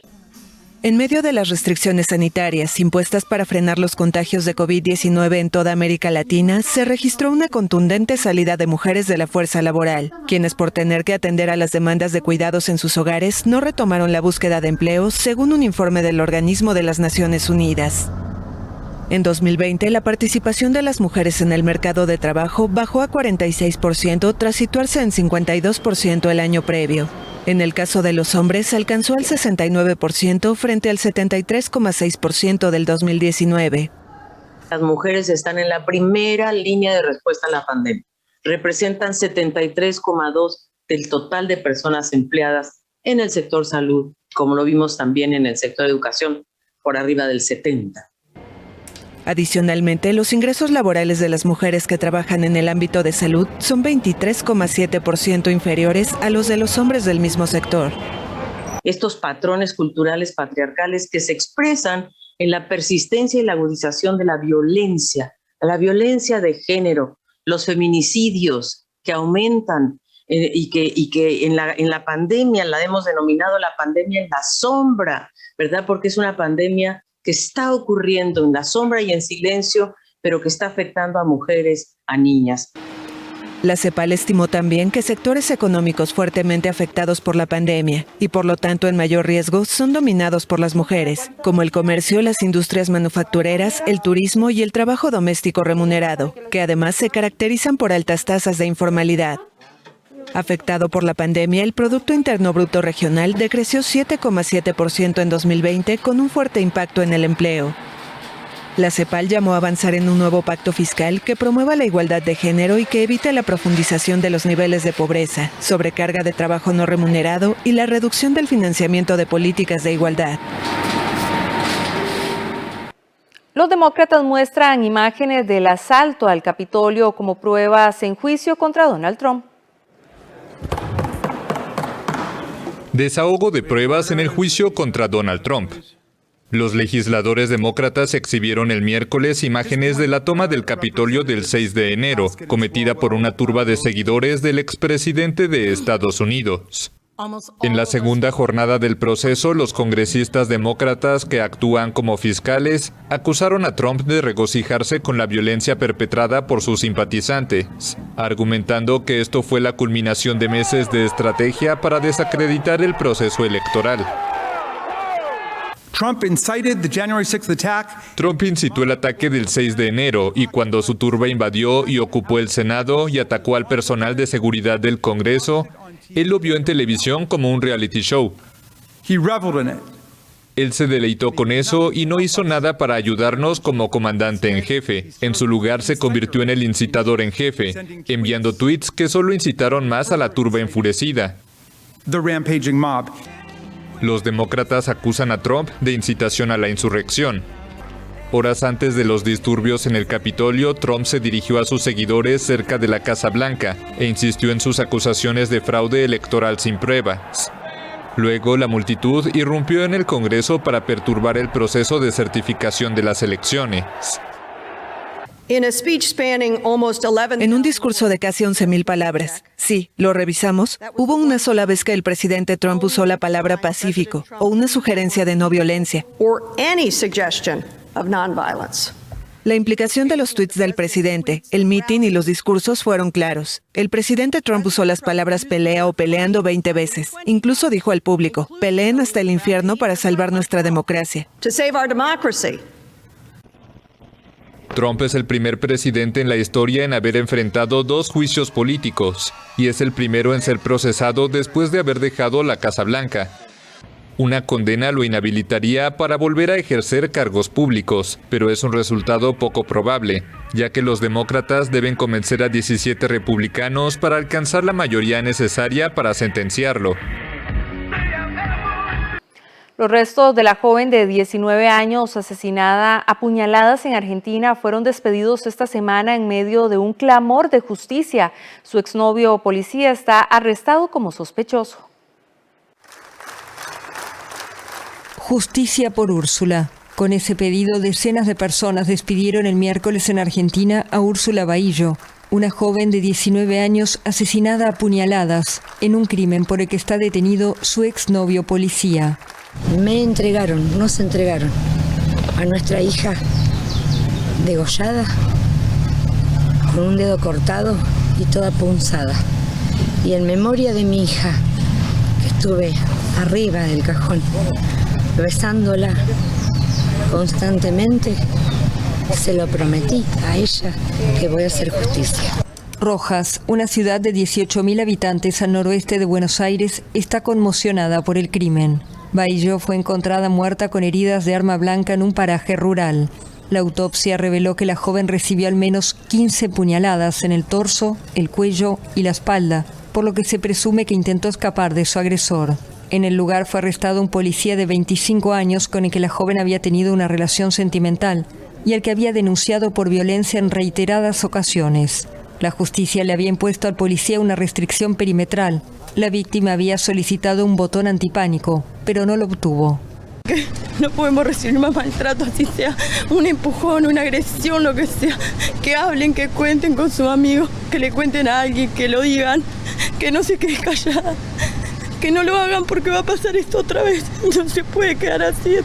En medio de las restricciones sanitarias impuestas para frenar los contagios de COVID-19 en toda América Latina, se registró una contundente salida de mujeres de la fuerza laboral, quienes por tener que atender a las demandas de cuidados en sus hogares no retomaron la búsqueda de empleo, según un informe del Organismo de las Naciones Unidas. En 2020, la participación de las mujeres en el mercado de trabajo bajó a 46% tras situarse en 52% el año previo. En el caso de los hombres, alcanzó el 69% frente al 73,6% del 2019. Las mujeres están en la primera línea de respuesta a la pandemia. Representan 73,2% del total de personas empleadas en el sector salud, como lo vimos también en el sector educación, por arriba del 70%. Adicionalmente, los ingresos laborales de las mujeres que trabajan en el ámbito de salud son 23,7% inferiores a los de los hombres del mismo sector. Estos patrones culturales patriarcales que se expresan en la persistencia y la agudización de la violencia de género, los feminicidios que aumentan y que en la pandemia la hemos denominado la pandemia en la sombra, ¿verdad? Porque es una pandemia que está ocurriendo en la sombra y en silencio, pero que está afectando a mujeres, a niñas. La CEPAL estimó también que sectores económicos fuertemente afectados por la pandemia y por lo tanto en mayor riesgo son dominados por las mujeres, como el comercio, las industrias manufactureras, el turismo y el trabajo doméstico remunerado, que además se caracterizan por altas tasas de informalidad. Afectado por la pandemia, el Producto Interno Bruto Regional decreció 7,7% en 2020 con un fuerte impacto en el empleo. La CEPAL llamó a avanzar en un nuevo pacto fiscal que promueva la igualdad de género y que evite la profundización de los niveles de pobreza, sobrecarga de trabajo no remunerado y la reducción del financiamiento de políticas de igualdad. Los demócratas muestran imágenes del asalto al Capitolio como pruebas en juicio contra Donald Trump. Desahogo de pruebas en el juicio contra Donald Trump. Los legisladores demócratas exhibieron el miércoles imágenes de la toma del Capitolio del 6 de enero, cometida por una turba de seguidores del expresidente de Estados Unidos. En la segunda jornada del proceso, los congresistas demócratas que actúan como fiscales acusaron a Trump de regocijarse con la violencia perpetrada por sus simpatizantes, argumentando que esto fue la culminación de meses de estrategia para desacreditar el proceso electoral. Trump incitó el ataque del 6 de enero y cuando su turba invadió y ocupó el Senado y atacó al personal de seguridad del Congreso, él lo vio en televisión como un reality show. Él se deleitó con eso y no hizo nada para ayudarnos como comandante en jefe. En su lugar se convirtió en el incitador en jefe, enviando tweets que solo incitaron más a la turba enfurecida. Los demócratas acusan a Trump de incitación a la insurrección. Horas antes de los disturbios en el Capitolio, Trump se dirigió a sus seguidores cerca de la Casa Blanca e insistió en sus acusaciones de fraude electoral sin pruebas. Luego, la multitud irrumpió en el Congreso para perturbar el proceso de certificación de las elecciones. En un discurso de casi 11,000 palabras, sí, lo revisamos, hubo una sola vez que el presidente Trump usó la palabra pacífico o una sugerencia de no violencia. La implicación de los tweets del presidente, el mitin y los discursos fueron claros. El presidente Trump usó las palabras pelea o peleando 20 veces. Incluso dijo al público, peleen hasta el infierno para salvar nuestra democracia. Trump es el primer presidente en la historia en haber enfrentado 2 juicios políticos y es el primero en ser procesado después de haber dejado la Casa Blanca. Una condena lo inhabilitaría para volver a ejercer cargos públicos, pero es un resultado poco probable, ya que los demócratas deben convencer a 17 republicanos para alcanzar la mayoría necesaria para sentenciarlo. Los restos de la joven de 19 años asesinada a puñaladas en Argentina fueron despedidos esta semana en medio de un clamor de justicia. Su exnovio policía está arrestado como sospechoso. Justicia por Úrsula. Con ese pedido, decenas de personas despidieron el miércoles en Argentina a Úrsula Bahillo, una joven de 19 años asesinada a puñaladas en un crimen por el que está detenido su exnovio policía. Nos entregaron a nuestra hija degollada, con un dedo cortado y toda punzada. Y en memoria de mi hija, que estuve arriba del cajón, besándola constantemente, se lo prometí a ella que voy a hacer justicia. Rojas, una ciudad de 18.000 habitantes al noroeste de Buenos Aires, está conmocionada por el crimen. Bahillo fue encontrada muerta con heridas de arma blanca en un paraje rural. La autopsia reveló que la joven recibió al menos 15 puñaladas en el torso, el cuello y la espalda, por lo que se presume que intentó escapar de su agresor. En el lugar fue arrestado un policía de 25 años con el que la joven había tenido una relación sentimental y al que había denunciado por violencia en reiteradas ocasiones. La justicia le había impuesto al policía una restricción perimetral. La víctima había solicitado un botón antipánico, pero no lo obtuvo. No podemos recibir más maltrato, así sea un empujón, una agresión, lo que sea. Que hablen, que cuenten con sus amigos, que le cuenten a alguien, que lo digan, que no se quede callada. Que no lo hagan porque va a pasar esto otra vez. No se puede quedar así.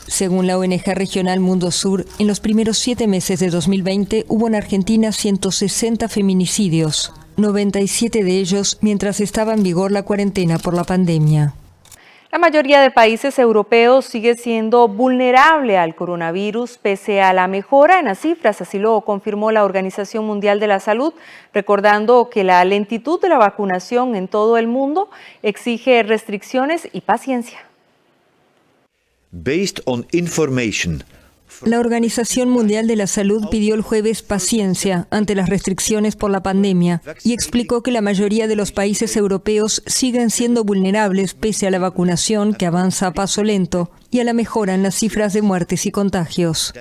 Según la ONG regional Mundo Sur, en los primeros 7 meses de 2020 hubo en Argentina 160 feminicidios, 97 de ellos mientras estaba en vigor la cuarentena por la pandemia. La mayoría de países europeos sigue siendo vulnerable al coronavirus pese a la mejora en las cifras, así lo confirmó la Organización Mundial de la Salud, recordando que la lentitud de la vacunación en todo el mundo exige restricciones y paciencia. La Organización Mundial de la Salud pidió el jueves paciencia ante las restricciones por la pandemia y explicó que la mayoría de los países europeos siguen siendo vulnerables pese a la vacunación que avanza a paso lento y a la mejora en las cifras de muertes y contagios.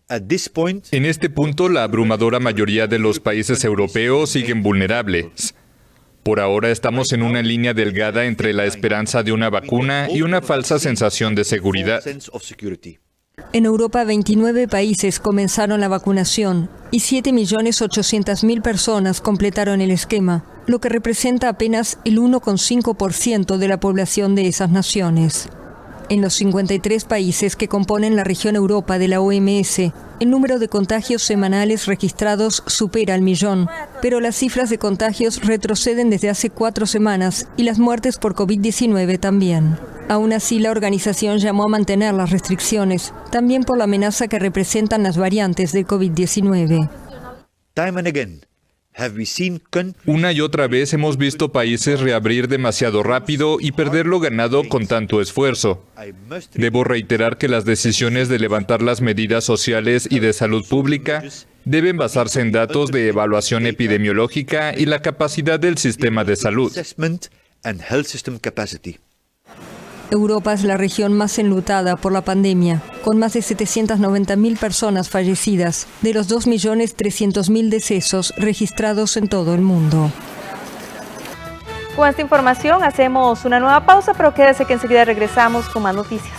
En este punto, la abrumadora mayoría de los países europeos siguen vulnerables. Por ahora estamos en una línea delgada entre la esperanza de una vacuna y una falsa sensación de seguridad. En Europa, 29 países comenzaron la vacunación y 7.800.000 personas completaron el esquema, lo que representa apenas el 1,5% de la población de esas naciones. En los 53 países que componen la región Europa de la OMS, el número de contagios semanales registrados supera el 1.000.000, pero las cifras de contagios retroceden desde hace 4 semanas y las muertes por COVID-19 también. Aún así, la organización llamó a mantener las restricciones, también por la amenaza que representan las variantes del COVID-19. Una y otra vez hemos visto países reabrir demasiado rápido y perder lo ganado con tanto esfuerzo. Debo reiterar que las decisiones de levantar las medidas sociales y de salud pública deben basarse en datos de evaluación epidemiológica y la capacidad del sistema de salud. Europa es la región más enlutada por la pandemia, con más de 790.000 personas fallecidas, de los 2.300.000 decesos registrados en todo el mundo. Con esta información hacemos una nueva pausa, pero quédese que enseguida regresamos con más noticias.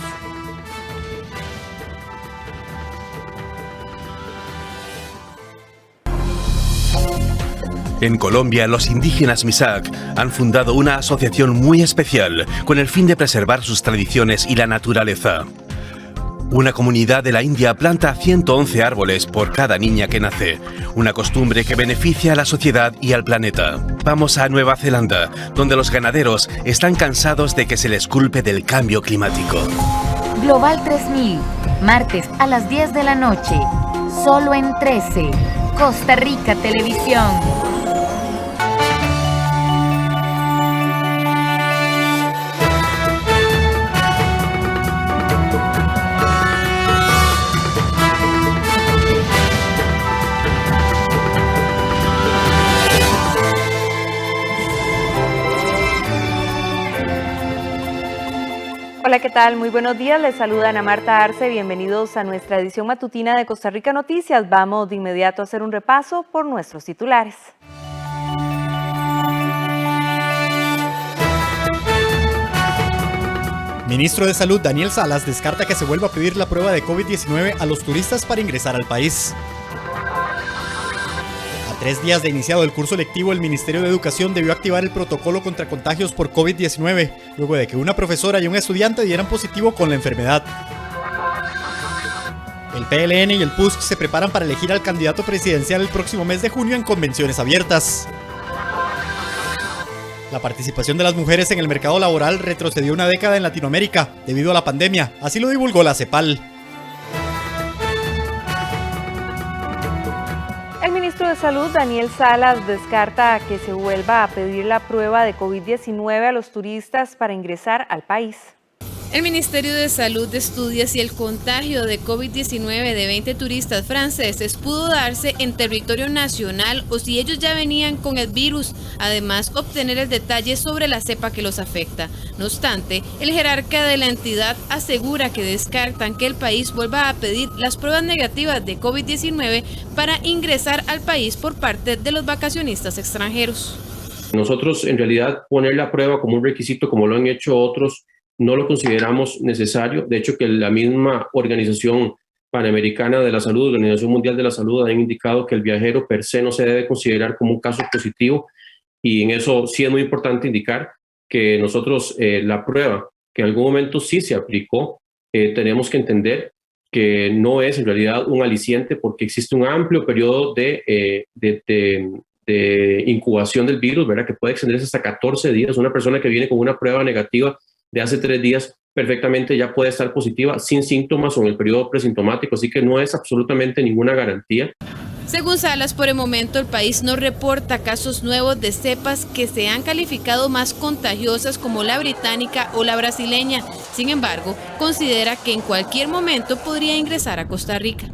En Colombia, los indígenas Misak han fundado una asociación muy especial con el fin de preservar sus tradiciones y la naturaleza. Una comunidad de la India planta 111 árboles por cada niña que nace, una costumbre que beneficia a la sociedad y al planeta. Vamos a Nueva Zelanda, donde los ganaderos están cansados de que se les culpe del cambio climático. Global 3000, martes a las 10 de la noche, solo en 13, Costa Rica Televisión. Hola, ¿qué tal? Muy buenos días, les saluda Ana Marta Arce, bienvenidos a nuestra edición matutina de Costa Rica Noticias. Vamos de inmediato a hacer un repaso por nuestros titulares. Ministro de Salud Daniel Salas descarta que se vuelva a pedir la prueba de COVID-19 a los turistas para ingresar al país. A 3 días de iniciado el curso lectivo, el Ministerio de Educación debió activar el protocolo contra contagios por COVID-19, luego de que una profesora y un estudiante dieran positivo con la enfermedad. El PLN y el PUSC se preparan para elegir al candidato presidencial el próximo mes de junio en convenciones abiertas. La participación de las mujeres en el mercado laboral retrocedió una década en Latinoamérica debido a la pandemia, así lo divulgó la CEPAL. El ministro de Salud, Daniel Salas, descarta que se vuelva a pedir la prueba de COVID-19 a los turistas para ingresar al país. El Ministerio de Salud estudia si el contagio de COVID-19 de 20 turistas franceses pudo darse en territorio nacional o si ellos ya venían con el virus, además obtener el detalle sobre la cepa que los afecta. No obstante, el jerarca de la entidad asegura que descartan que el país vuelva a pedir las pruebas negativas de COVID-19 para ingresar al país por parte de los vacacionistas extranjeros. Nosotros, en realidad, poner la prueba como un requisito, como lo han hecho otros, no lo consideramos necesario. De hecho, que la misma Organización Panamericana de la Salud, Organización Mundial de la Salud, han indicado que el viajero per se no se debe considerar como un caso positivo, y en eso sí es muy importante indicar que nosotros la prueba, que en algún momento sí se aplicó, tenemos que entender que no es en realidad un aliciente, porque existe un amplio periodo de incubación del virus, ¿verdad?, que puede extenderse hasta 14 días. Una persona que viene con una prueba negativa de hace 3 días perfectamente ya puede estar positiva sin síntomas o en el periodo presintomático, así que no es absolutamente ninguna garantía. Según Salas, por el momento el país no reporta casos nuevos de cepas que se han calificado más contagiosas como la británica o la brasileña. Sin embargo, considera que en cualquier momento podría ingresar a Costa Rica.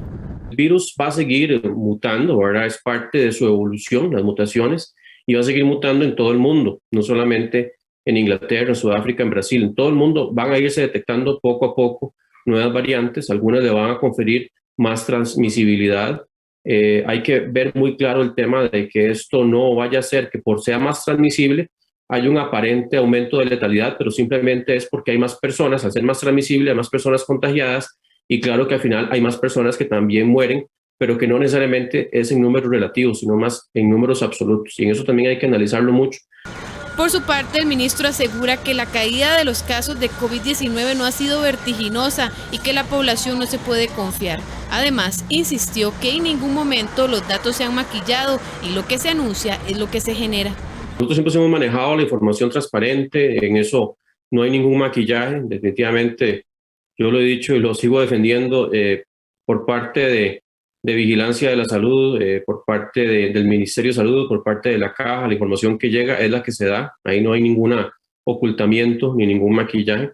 El virus va a seguir mutando, ¿verdad? Es parte de su evolución, las mutaciones, y va a seguir mutando en todo el mundo, no solamente en Inglaterra, en Sudáfrica, en Brasil. En todo el mundo van a irse detectando poco a poco nuevas variantes, algunas le van a conferir más transmisibilidad. Hay que ver muy claro el tema de que esto no vaya a ser que por ser más transmisible hay un aparente aumento de letalidad, pero simplemente es porque hay más personas, al ser más transmisible, hay más personas contagiadas, y claro que al final hay más personas que también mueren, pero que no necesariamente es en números relativos, sino más en números absolutos, y en eso también hay que analizarlo mucho. Por su parte, el ministro asegura que la caída de los casos de COVID-19 no ha sido vertiginosa y que la población no se puede confiar. Además, insistió que en ningún momento los datos se han maquillado y lo que se anuncia es lo que se genera. Nosotros siempre hemos manejado la información transparente, en eso no hay ningún maquillaje. Definitivamente, yo lo he dicho y lo sigo defendiendo, por parte vigilancia de la salud por parte del Ministerio de Salud, por parte de la Caja. La información que llega es la que se da, ahí no hay ningún ocultamiento ni ningún maquillaje,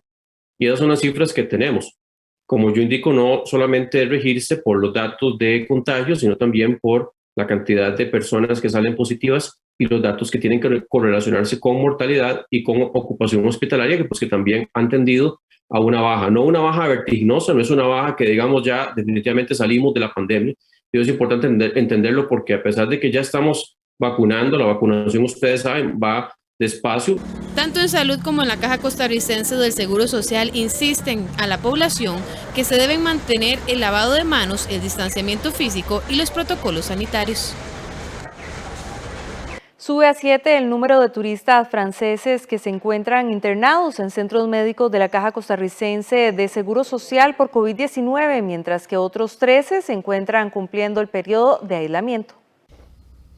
y esas son las cifras que tenemos. Como yo indico, no solamente es regirse por los datos de contagios, sino también por la cantidad de personas que salen positivas y los datos que tienen que correlacionarse con mortalidad y con ocupación hospitalaria, que también han tendido a una baja, no una baja vertiginosa, no es una baja que digamos ya definitivamente salimos de la pandemia. Y es importante entenderlo porque a pesar de que ya estamos vacunando, la vacunación, ustedes saben, va despacio. Tanto en salud como en la Caja Costarricense del Seguro Social insisten a la población que se deben mantener el lavado de manos, el distanciamiento físico y los protocolos sanitarios. Sube a 7 el número de turistas franceses que se encuentran internados en centros médicos de la Caja Costarricense de Seguro Social por COVID-19, mientras que otros 13 se encuentran cumpliendo el periodo de aislamiento.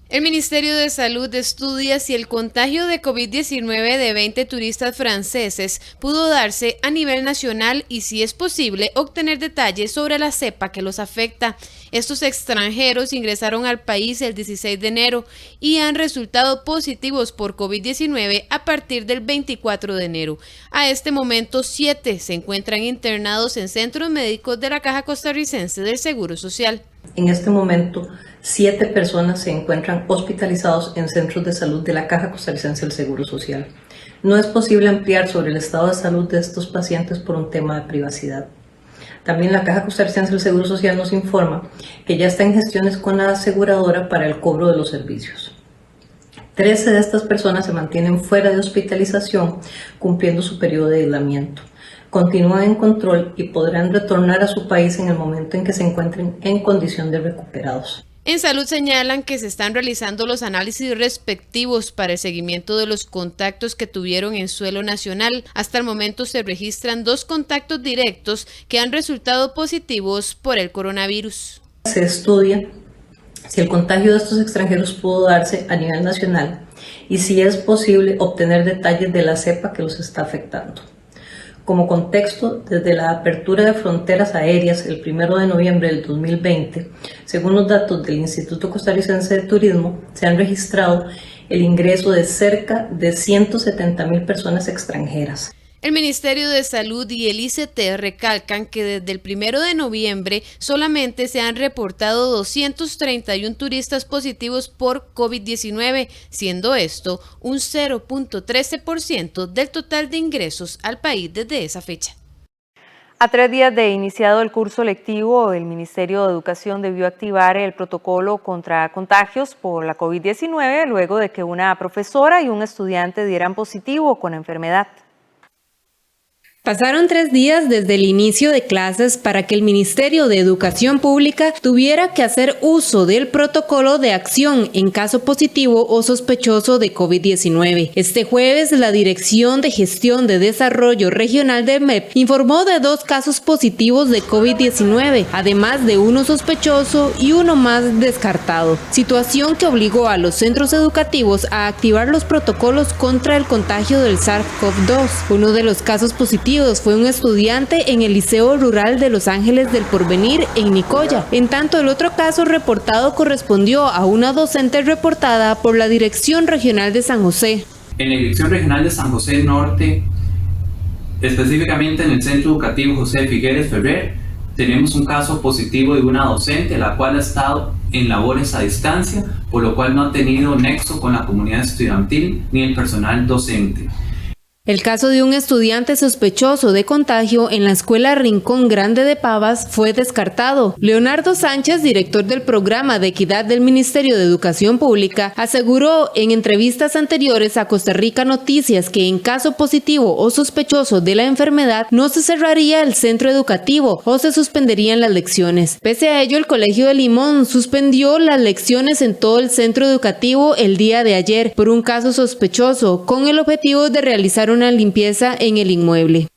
El Ministerio de Salud estudia si el contagio de COVID-19 de 20 turistas franceses pudo darse a nivel nacional y si es posible obtener detalles sobre la cepa que los afecta. Estos extranjeros ingresaron al país el 16 de enero y han resultado positivos por COVID-19 a partir del 24 de enero. A este momento, 7 se encuentran internados en centros médicos de la Caja Costarricense del Seguro Social. En este momento, 7 personas se encuentran hospitalizados en centros de salud de la Caja Costarricense del Seguro Social. No es posible ampliar sobre el estado de salud de estos pacientes por un tema de privacidad. También la Caja Costarricense del Seguro Social nos informa que ya está en gestiones con la aseguradora para el cobro de los servicios. 13 de estas personas se mantienen fuera de hospitalización, cumpliendo su periodo de aislamiento. Continúan en control y podrán retornar a su país en el momento en que se encuentren en condición de recuperados. En salud señalan que se están realizando los análisis respectivos para el seguimiento de los contactos que tuvieron en suelo nacional. Hasta el momento se registran 2 contactos directos que han resultado positivos por el coronavirus. Se estudia si el contagio de estos extranjeros pudo darse a nivel nacional y si es posible obtener detalles de la cepa que los está afectando. Como contexto, desde la apertura de fronteras aéreas el 1 de noviembre del 2020, según los datos del Instituto Costarricense de Turismo, se han registrado el ingreso de cerca de 170,000 personas extranjeras. El Ministerio de Salud y el ICT recalcan que desde el 1 de noviembre solamente se han reportado 231 turistas positivos por COVID-19, siendo esto un 0.13% del total de ingresos al país desde esa fecha. A 3 días de iniciado el curso lectivo, el Ministerio de Educación debió activar el protocolo contra contagios por la COVID-19 luego de que una profesora y un estudiante dieran positivo con la enfermedad. Pasaron 3 días desde el inicio de clases para que el Ministerio de Educación Pública tuviera que hacer uso del protocolo de acción en caso positivo o sospechoso de COVID-19. Este jueves, la Dirección de Gestión de Desarrollo Regional del MEP informó de 2 casos positivos de COVID-19, además de uno sospechoso y uno más descartado, situación que obligó a los centros educativos a activar los protocolos contra el contagio del SARS-CoV-2. Uno de los casos positivos fue un estudiante en el Liceo Rural de Los Ángeles del Porvenir en Nicoya. En tanto, el otro caso reportado correspondió a una docente reportada por la Dirección Regional de San José. En la Dirección Regional de San José Norte, específicamente en el Centro Educativo José Figueres Ferrer, tenemos un caso positivo de una docente, la cual ha estado en labores a distancia, por lo cual no ha tenido nexo con la comunidad estudiantil ni el personal docente. El caso de un estudiante sospechoso de contagio en la Escuela Rincón Grande de Pavas fue descartado. Leonardo Sánchez, director del Programa de Equidad del Ministerio de Educación Pública, aseguró en entrevistas anteriores a Costa Rica Noticias que en caso positivo o sospechoso de la enfermedad no se cerraría el centro educativo o se suspenderían las lecciones. Pese a ello, el Colegio de Limón suspendió las lecciones en todo el centro educativo el día de ayer por un caso sospechoso, con el objetivo de realizar una limpieza en el inmueble.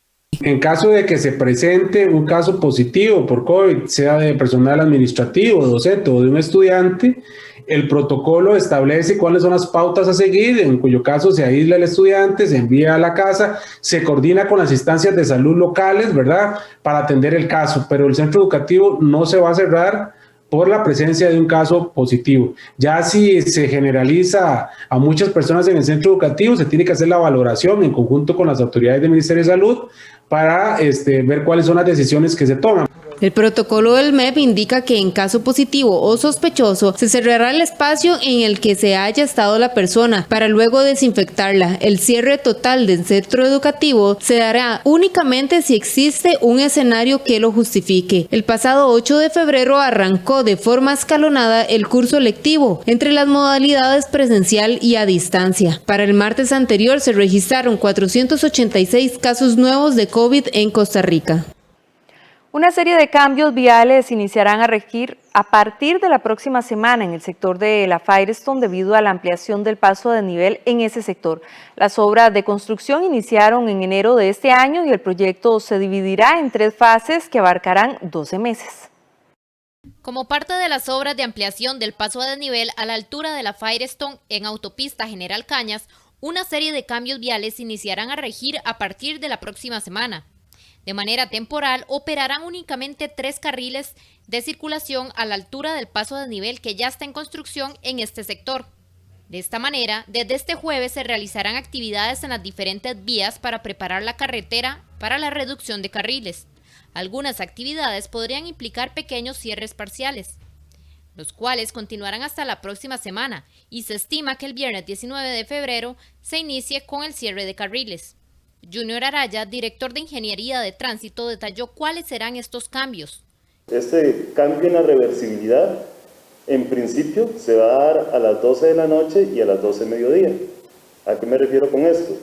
En caso de que se presente un caso positivo por COVID, sea de personal administrativo, docente o de un estudiante, el protocolo establece cuáles son las pautas a seguir, en cuyo caso se aísla el estudiante, se envía a la casa, se coordina con las instancias de salud locales, ¿verdad?, para atender el caso, pero el centro educativo no se va a cerrar por la presencia de un caso positivo. Ya si se generaliza a muchas personas en el centro educativo, se tiene que hacer la valoración en conjunto con las autoridades del Ministerio de Salud para ver cuáles son las decisiones que se toman. El protocolo del MEP indica que en caso positivo o sospechoso se cerrará el espacio en el que se haya estado la persona para luego desinfectarla. El cierre total del centro educativo se dará únicamente si existe un escenario que lo justifique. El pasado 8 de febrero arrancó de forma escalonada el curso lectivo entre las modalidades presencial y a distancia. Para el martes anterior se registraron 486 casos nuevos de COVID en Costa Rica. Una serie de cambios viales iniciarán a regir a partir de la próxima semana en el sector de la Firestone debido a la ampliación del paso de nivel en ese sector. Las obras de construcción iniciaron en enero de este año y el proyecto se dividirá en 3 fases que abarcarán 12 meses. Como parte de las obras de ampliación del paso de nivel a la altura de la Firestone en autopista General Cañas, una serie de cambios viales iniciarán a regir a partir de la próxima semana. De manera temporal, operarán únicamente 3 carriles de circulación a la altura del paso de nivel que ya está en construcción en este sector. De esta manera, desde este jueves se realizarán actividades en las diferentes vías para preparar la carretera para la reducción de carriles. Algunas actividades podrían implicar pequeños cierres parciales, los cuales continuarán hasta la próxima semana, y se estima que el viernes 19 de febrero se inicie con el cierre de carriles. Junior Araya, director de Ingeniería de Tránsito, detalló cuáles serán estos cambios. Este cambio en la reversibilidad, en principio, se va a dar a las 12 de la noche y a las 12 de mediodía. ¿A qué me refiero con esto?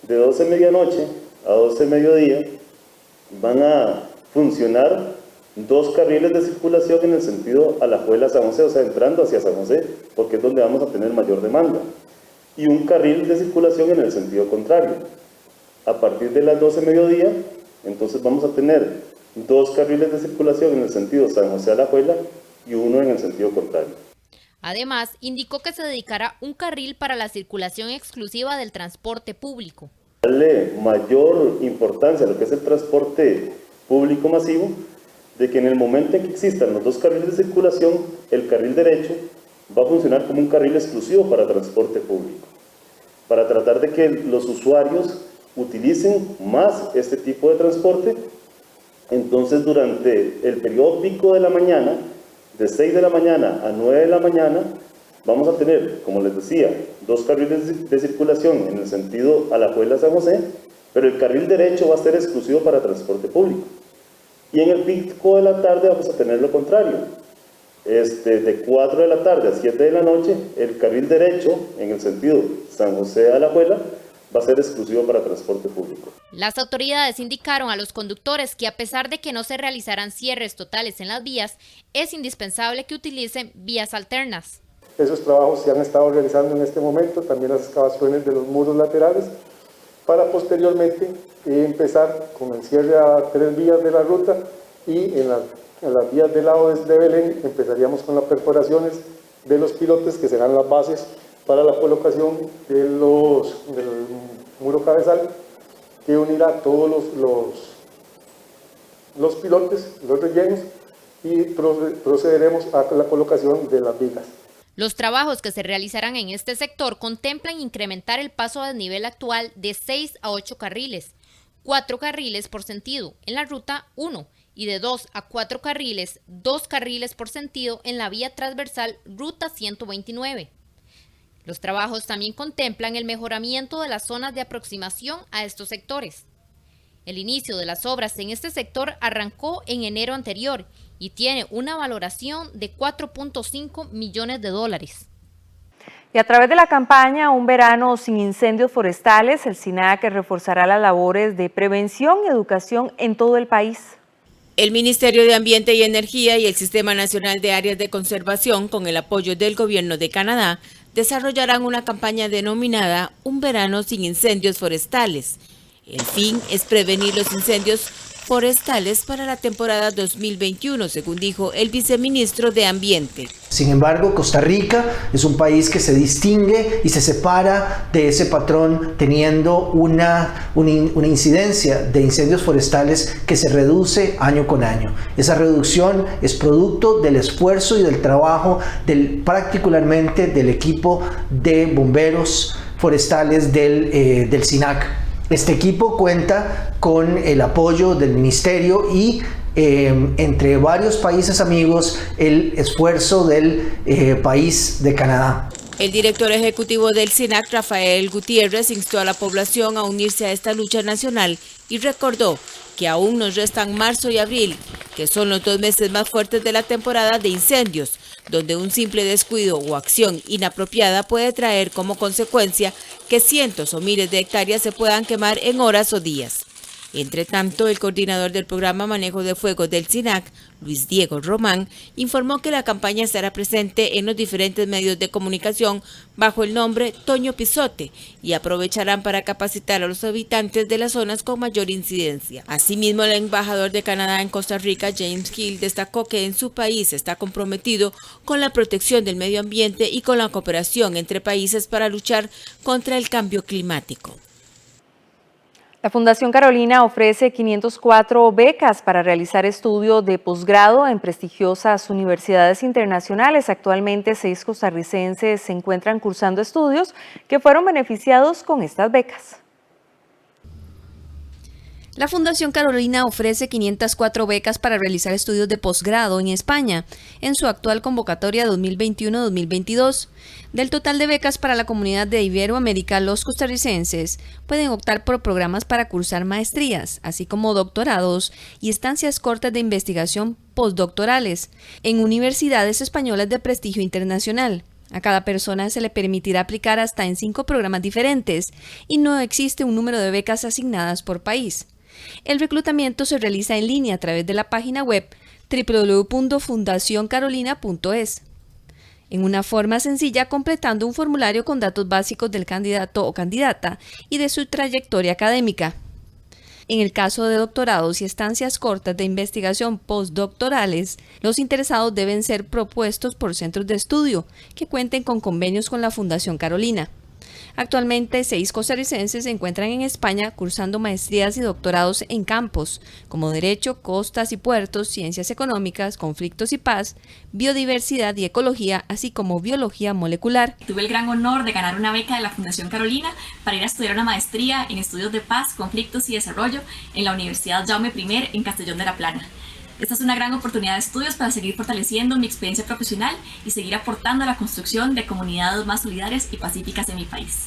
De 12 de medianoche a 12 de mediodía van a funcionar 2 carriles de circulación en el sentido Alajuela-San José, o sea, entrando hacia San José, porque es donde vamos a tener mayor demanda, y un carril de circulación en el sentido contrario. A partir de las 12 de mediodía, entonces vamos a tener 2 carriles de circulación en el sentido San José-Alajuela y 1 en el sentido contrario. Además, indicó que se dedicará un carril para la circulación exclusiva del transporte público. Darle mayor importancia a lo que es el transporte público masivo, de que en el momento en que existan los 2 carriles de circulación, el carril derecho va a funcionar como un carril exclusivo para transporte público, para tratar de que los usuarios utilicen más este tipo de transporte. Entonces, durante el periodo pico de la mañana, de 6 de la mañana a 9 de la mañana, vamos a tener, como les decía, 2 carriles de circulación en el sentido Alajuela-San José, pero el carril derecho va a ser exclusivo para transporte público. Y en el pico de la tarde vamos a tener lo contrario. De 4 de la tarde a 7 de la noche, el carril derecho, en el sentido San José-Alajuela, va a ser exclusivo para transporte público. Las autoridades indicaron a los conductores que a pesar de que no se realizarán cierres totales en las vías, es indispensable que utilicen vías alternas. Esos trabajos se han estado realizando en este momento, también las excavaciones de los muros laterales, para posteriormente empezar con el cierre a 3 vías de la ruta, y en las vías del lado de Belén empezaríamos con las perforaciones de los pilotes, que serán las bases para la colocación del muro cabezal que unirá todos los pilotes, los rellenos, y procederemos a la colocación de las vigas. Los trabajos que se realizarán en este sector contemplan incrementar el paso a desnivel actual de 6 a 8 carriles, 4 carriles por sentido en la ruta 1 y de 2 a 4 carriles, 2 carriles por sentido en la vía transversal ruta 129. Los trabajos también contemplan el mejoramiento de las zonas de aproximación a estos sectores. El inicio de las obras en este sector arrancó en enero anterior y tiene una valoración de $4.5 millones. Y a través de la campaña Un Verano Sin Incendios Forestales, el SINAC reforzará las labores de prevención y educación en todo el país. El Ministerio de Ambiente y Energía y el Sistema Nacional de Áreas de Conservación, con el apoyo del Gobierno de Canadá, desarrollarán una campaña denominada Un Verano Sin Incendios Forestales, El fin es prevenir los incendios forestales para la temporada 2021, según dijo el viceministro de Ambiente. Sin embargo, Costa Rica es un país que se distingue y se separa de ese patrón teniendo una incidencia de incendios forestales que se reduce año con año. Esa reducción es producto del esfuerzo y del trabajo particularmente del equipo de bomberos forestales del SINAC. Este equipo cuenta con el apoyo del ministerio y entre varios países amigos el esfuerzo del país de Canadá. El director ejecutivo del SINAC, Rafael Gutiérrez, instó a la población a unirse a esta lucha nacional y recordó que aún nos restan marzo y abril, que son los 2 meses más fuertes de la temporada de incendios, donde un simple descuido o acción inapropiada puede traer como consecuencia que cientos o miles de hectáreas se puedan quemar en horas o días. Entre tanto, el coordinador del programa Manejo de Fuego del SINAC, Luis Diego Román, informó que la campaña estará presente en los diferentes medios de comunicación bajo el nombre Toño Pisote y aprovecharán para capacitar a los habitantes de las zonas con mayor incidencia. Asimismo, el embajador de Canadá en Costa Rica, James Hill, destacó que en su país está comprometido con la protección del medio ambiente y con la cooperación entre países para luchar contra el cambio climático. La Fundación Carolina ofrece 504 becas para realizar estudio de posgrado en prestigiosas universidades internacionales. Actualmente 6 costarricenses se encuentran cursando estudios que fueron beneficiados con estas becas. La Fundación Carolina ofrece 504 becas para realizar estudios de posgrado en España en su actual convocatoria 2021-2022. Del total de becas para la comunidad de Iberoamérica, los costarricenses pueden optar por programas para cursar maestrías, así como doctorados y estancias cortas de investigación postdoctorales en universidades españolas de prestigio internacional. A cada persona se le permitirá aplicar hasta en 5 programas diferentes y no existe un número de becas asignadas por país. El reclutamiento se realiza en línea a través de la página web www.fundacioncarolina.es. En una forma sencilla, completando un formulario con datos básicos del candidato o candidata y de su trayectoria académica. En el caso de doctorados y estancias cortas de investigación postdoctorales, los interesados deben ser propuestos por centros de estudio que cuenten con convenios con la Fundación Carolina. Actualmente, 6 costarricenses se encuentran en España cursando maestrías y doctorados en campos como Derecho, Costas y Puertos, Ciencias Económicas, Conflictos y Paz, Biodiversidad y Ecología, así como Biología Molecular. Tuve el gran honor de ganar una beca de la Fundación Carolina para ir a estudiar una maestría en Estudios de Paz, Conflictos y Desarrollo en la Universidad Jaume I en Castellón de la Plana. Esta es una gran oportunidad de estudios para seguir fortaleciendo mi experiencia profesional y seguir aportando a la construcción de comunidades más solidarias y pacíficas en mi país.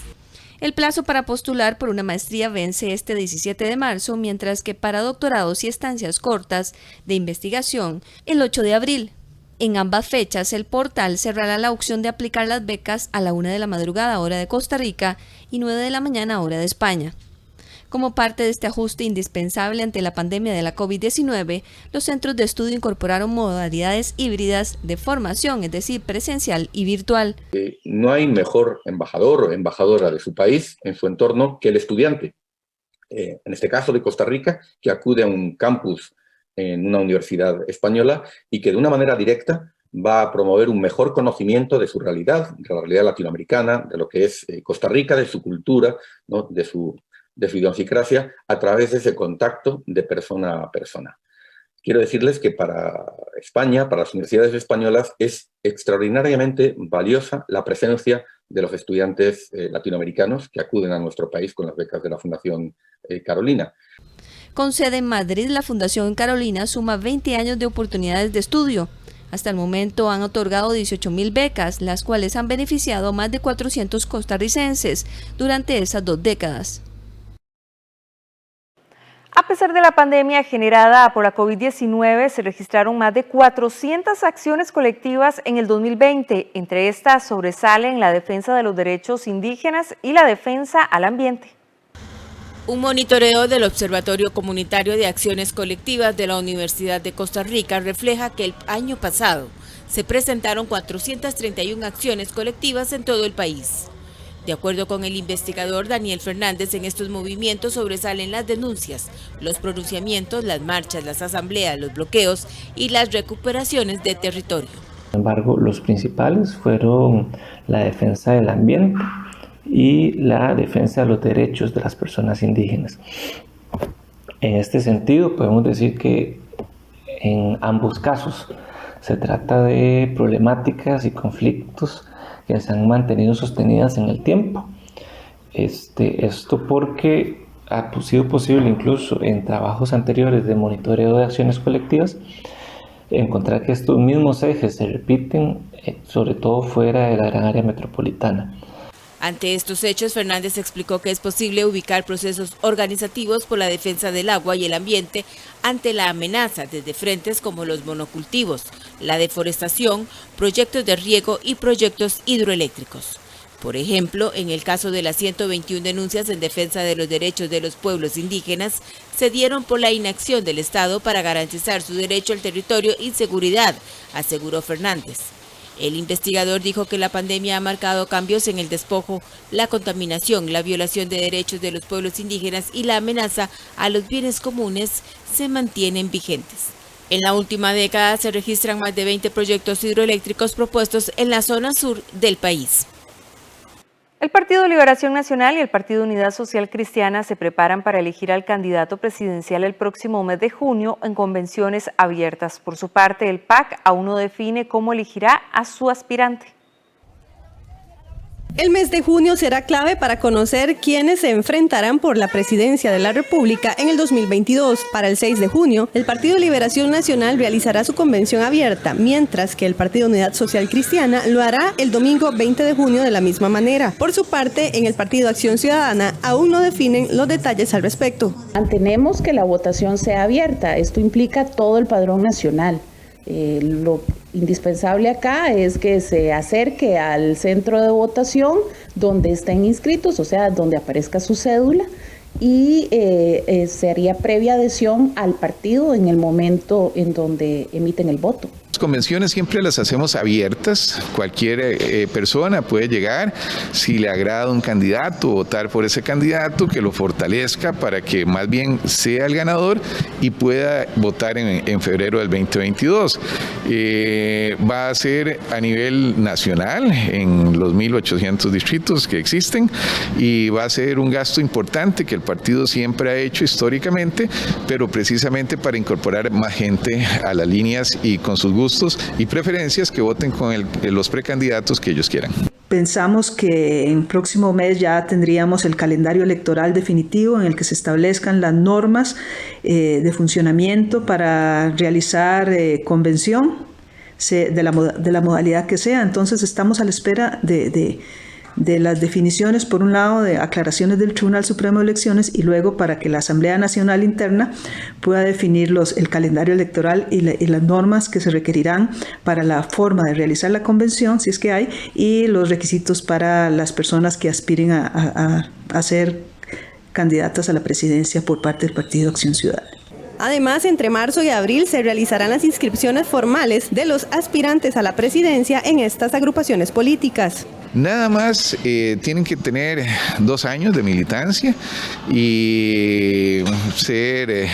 El plazo para postular por una maestría vence este 17 de marzo, mientras que para doctorados y estancias cortas de investigación, el 8 de abril. En ambas fechas, el portal cerrará la opción de aplicar las becas a la 1 de la madrugada hora de Costa Rica y 9 de la mañana hora de España. Como parte de este ajuste indispensable ante la pandemia de la COVID-19, los centros de estudio incorporaron modalidades híbridas de formación, es decir, presencial y virtual. No hay mejor embajador o embajadora de su país en su entorno que el estudiante. En este caso de Costa Rica, que acude a un campus en una universidad española y que de una manera directa va a promover un mejor conocimiento de su realidad, de la realidad latinoamericana, de lo que es Costa Rica, de su cultura, ¿no? de su idiosincrasia, a través de ese contacto de persona a persona. Quiero decirles que para España, para las universidades españolas, es extraordinariamente valiosa la presencia de los estudiantes latinoamericanos que acuden a nuestro país con las becas de la Fundación Carolina. Con sede en Madrid, la Fundación Carolina suma 20 años de oportunidades de estudio. Hasta el momento han otorgado 18.000 becas, las cuales han beneficiado a más de 400 costarricenses durante esas 2 décadas. A pesar de la pandemia generada por la COVID-19, se registraron más de 400 acciones colectivas en el 2020. Entre estas sobresalen la defensa de los derechos indígenas y la defensa al ambiente. Un monitoreo del Observatorio Comunitario de Acciones Colectivas de la Universidad de Costa Rica refleja que el año pasado se presentaron 431 acciones colectivas en todo el país. De acuerdo con el investigador Daniel Fernández, en estos movimientos sobresalen las denuncias, los pronunciamientos, las marchas, las asambleas, los bloqueos y las recuperaciones de territorio. Sin embargo, los principales fueron la defensa del ambiente y la defensa de los derechos de las personas indígenas. En este sentido, podemos decir que en ambos casos se trata de problemáticas y conflictos que se han mantenido sostenidas en el tiempo. Esto porque ha sido posible incluso en trabajos anteriores de monitoreo de acciones colectivas encontrar que estos mismos ejes se repiten, sobre todo fuera de la gran área metropolitana. Ante estos hechos, Fernández explicó que es posible ubicar procesos organizativos por la defensa del agua y el ambiente ante la amenaza desde frentes como los monocultivos, la deforestación, proyectos de riego y proyectos hidroeléctricos. Por ejemplo, en el caso de las 121 denuncias en defensa de los derechos de los pueblos indígenas, se dieron por la inacción del Estado para garantizar su derecho al territorio y seguridad, aseguró Fernández. El investigador dijo que la pandemia ha marcado cambios en el despojo, la contaminación, la violación de derechos de los pueblos indígenas y la amenaza a los bienes comunes se mantienen vigentes. En la última década se registran más de 20 proyectos hidroeléctricos propuestos en la zona sur del país. El Partido Liberación Nacional y el Partido Unidad Social Cristiana se preparan para elegir al candidato presidencial el próximo mes de junio en convenciones abiertas. Por su parte, el PAC aún no define cómo elegirá a su aspirante. El mes de junio será clave para conocer quiénes se enfrentarán por la presidencia de la República en el 2022. Para el 6 de junio, el Partido Liberación Nacional realizará su convención abierta, mientras que el Partido Unidad Social Cristiana lo hará el domingo 20 de junio de la misma manera. Por su parte, en el Partido Acción Ciudadana aún no definen los detalles al respecto. Mantenemos que la votación sea abierta. Esto implica todo el padrón nacional. Lo indispensable acá es que se acerque al centro de votación donde estén inscritos, o sea, donde aparezca su cédula, y sería previa adhesión al partido en el momento en donde emiten el voto. Las convenciones siempre las hacemos abiertas, cualquier persona puede llegar, si le agrada un candidato, votar por ese candidato, que lo fortalezca para que más bien sea el ganador y pueda votar en febrero del 2022. Va a ser a nivel nacional en los 1.800 distritos que existen y va a ser un gasto importante que el partido siempre ha hecho históricamente, pero precisamente para incorporar más gente a las líneas y con sus gustos y preferencias que voten con los precandidatos que ellos quieran. Pensamos que en próximo mes ya tendríamos el calendario electoral definitivo en el que se establezcan las normas de funcionamiento para realizar convención de la modalidad que sea. Entonces estamos a la espera de las definiciones, por un lado, de aclaraciones del Tribunal Supremo de Elecciones y luego para que la Asamblea Nacional Interna pueda definir el calendario electoral y las normas que se requerirán para la forma de realizar la convención, si es que hay, y los requisitos para las personas que aspiren a ser candidatas a la presidencia por parte del Partido Acción Ciudadana. Además, entre marzo y abril se realizarán las inscripciones formales de los aspirantes a la presidencia en estas agrupaciones políticas. Nada más tienen que tener 2 años de militancia y ser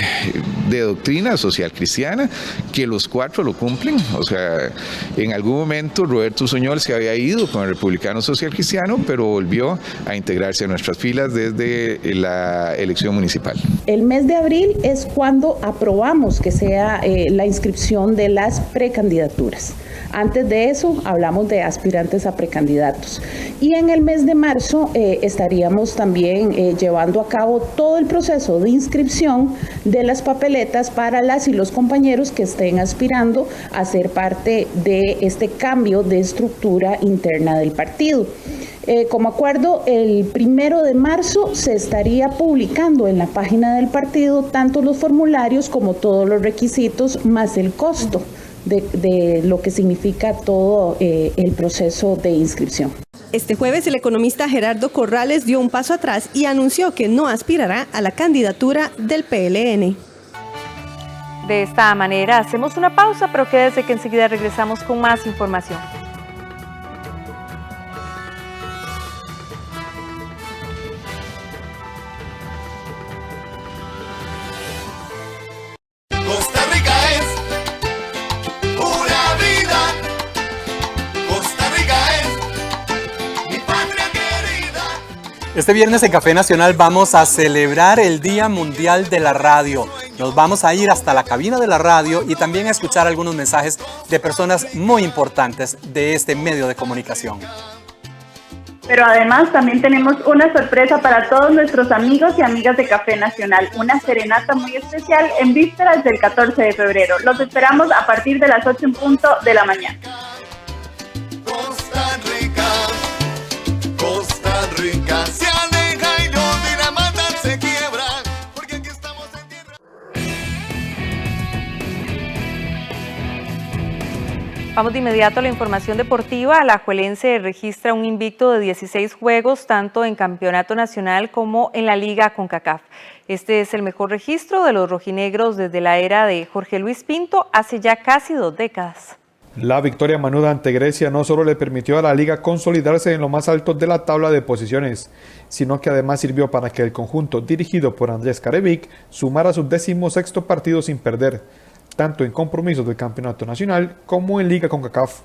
de doctrina social cristiana, que los 4 lo cumplen. O sea, en algún momento Roberto Usoñol se había ido con el Republicano Social Cristiano, pero volvió a integrarse a nuestras filas desde la elección municipal. El mes de abril es cuando aprobamos que sea la inscripción de las precandidaturas. Antes de eso hablamos de aspirantes a precandidatos. Y en el mes de marzo estaríamos también llevando a cabo todo el proceso de inscripción de las papeletas para las y los compañeros que estén aspirando a ser parte de este cambio de estructura interna del partido. Como acuerdo, el 1 de marzo se estaría publicando en la página del partido tanto los formularios como todos los requisitos más el costo de lo que significa todo el proceso de inscripción. Este jueves el economista Gerardo Corrales dio un paso atrás y anunció que no aspirará a la candidatura del PLN. De esta manera hacemos una pausa, pero quédese que enseguida regresamos con más información. Este viernes en Café Nacional vamos a celebrar el Día Mundial de la Radio. Nos vamos a ir hasta la cabina de la radio y también a escuchar algunos mensajes de personas muy importantes de este medio de comunicación. Pero además también tenemos una sorpresa para todos nuestros amigos y amigas de Café Nacional, una serenata muy especial en vísperas del 14 de febrero. Los esperamos a partir de las 8 en punto de la mañana. Costa Rica se aleja y los dinamatas se quiebran, porque aquí estamos en tierra. Vamos de inmediato a la información deportiva. Alajuelense registra un invicto de 16 juegos, tanto en campeonato nacional como en la Liga CONCACAF. Este es el mejor registro de los rojinegros desde la era de Jorge Luis Pinto, hace ya casi 2 décadas. La victoria manuda ante Grecia no solo le permitió a la liga consolidarse en lo más alto de la tabla de posiciones, sino que además sirvió para que el conjunto dirigido por Andrés Carevic sumara su 16º partido sin perder, tanto en compromisos del campeonato nacional como en Liga CONCACAF.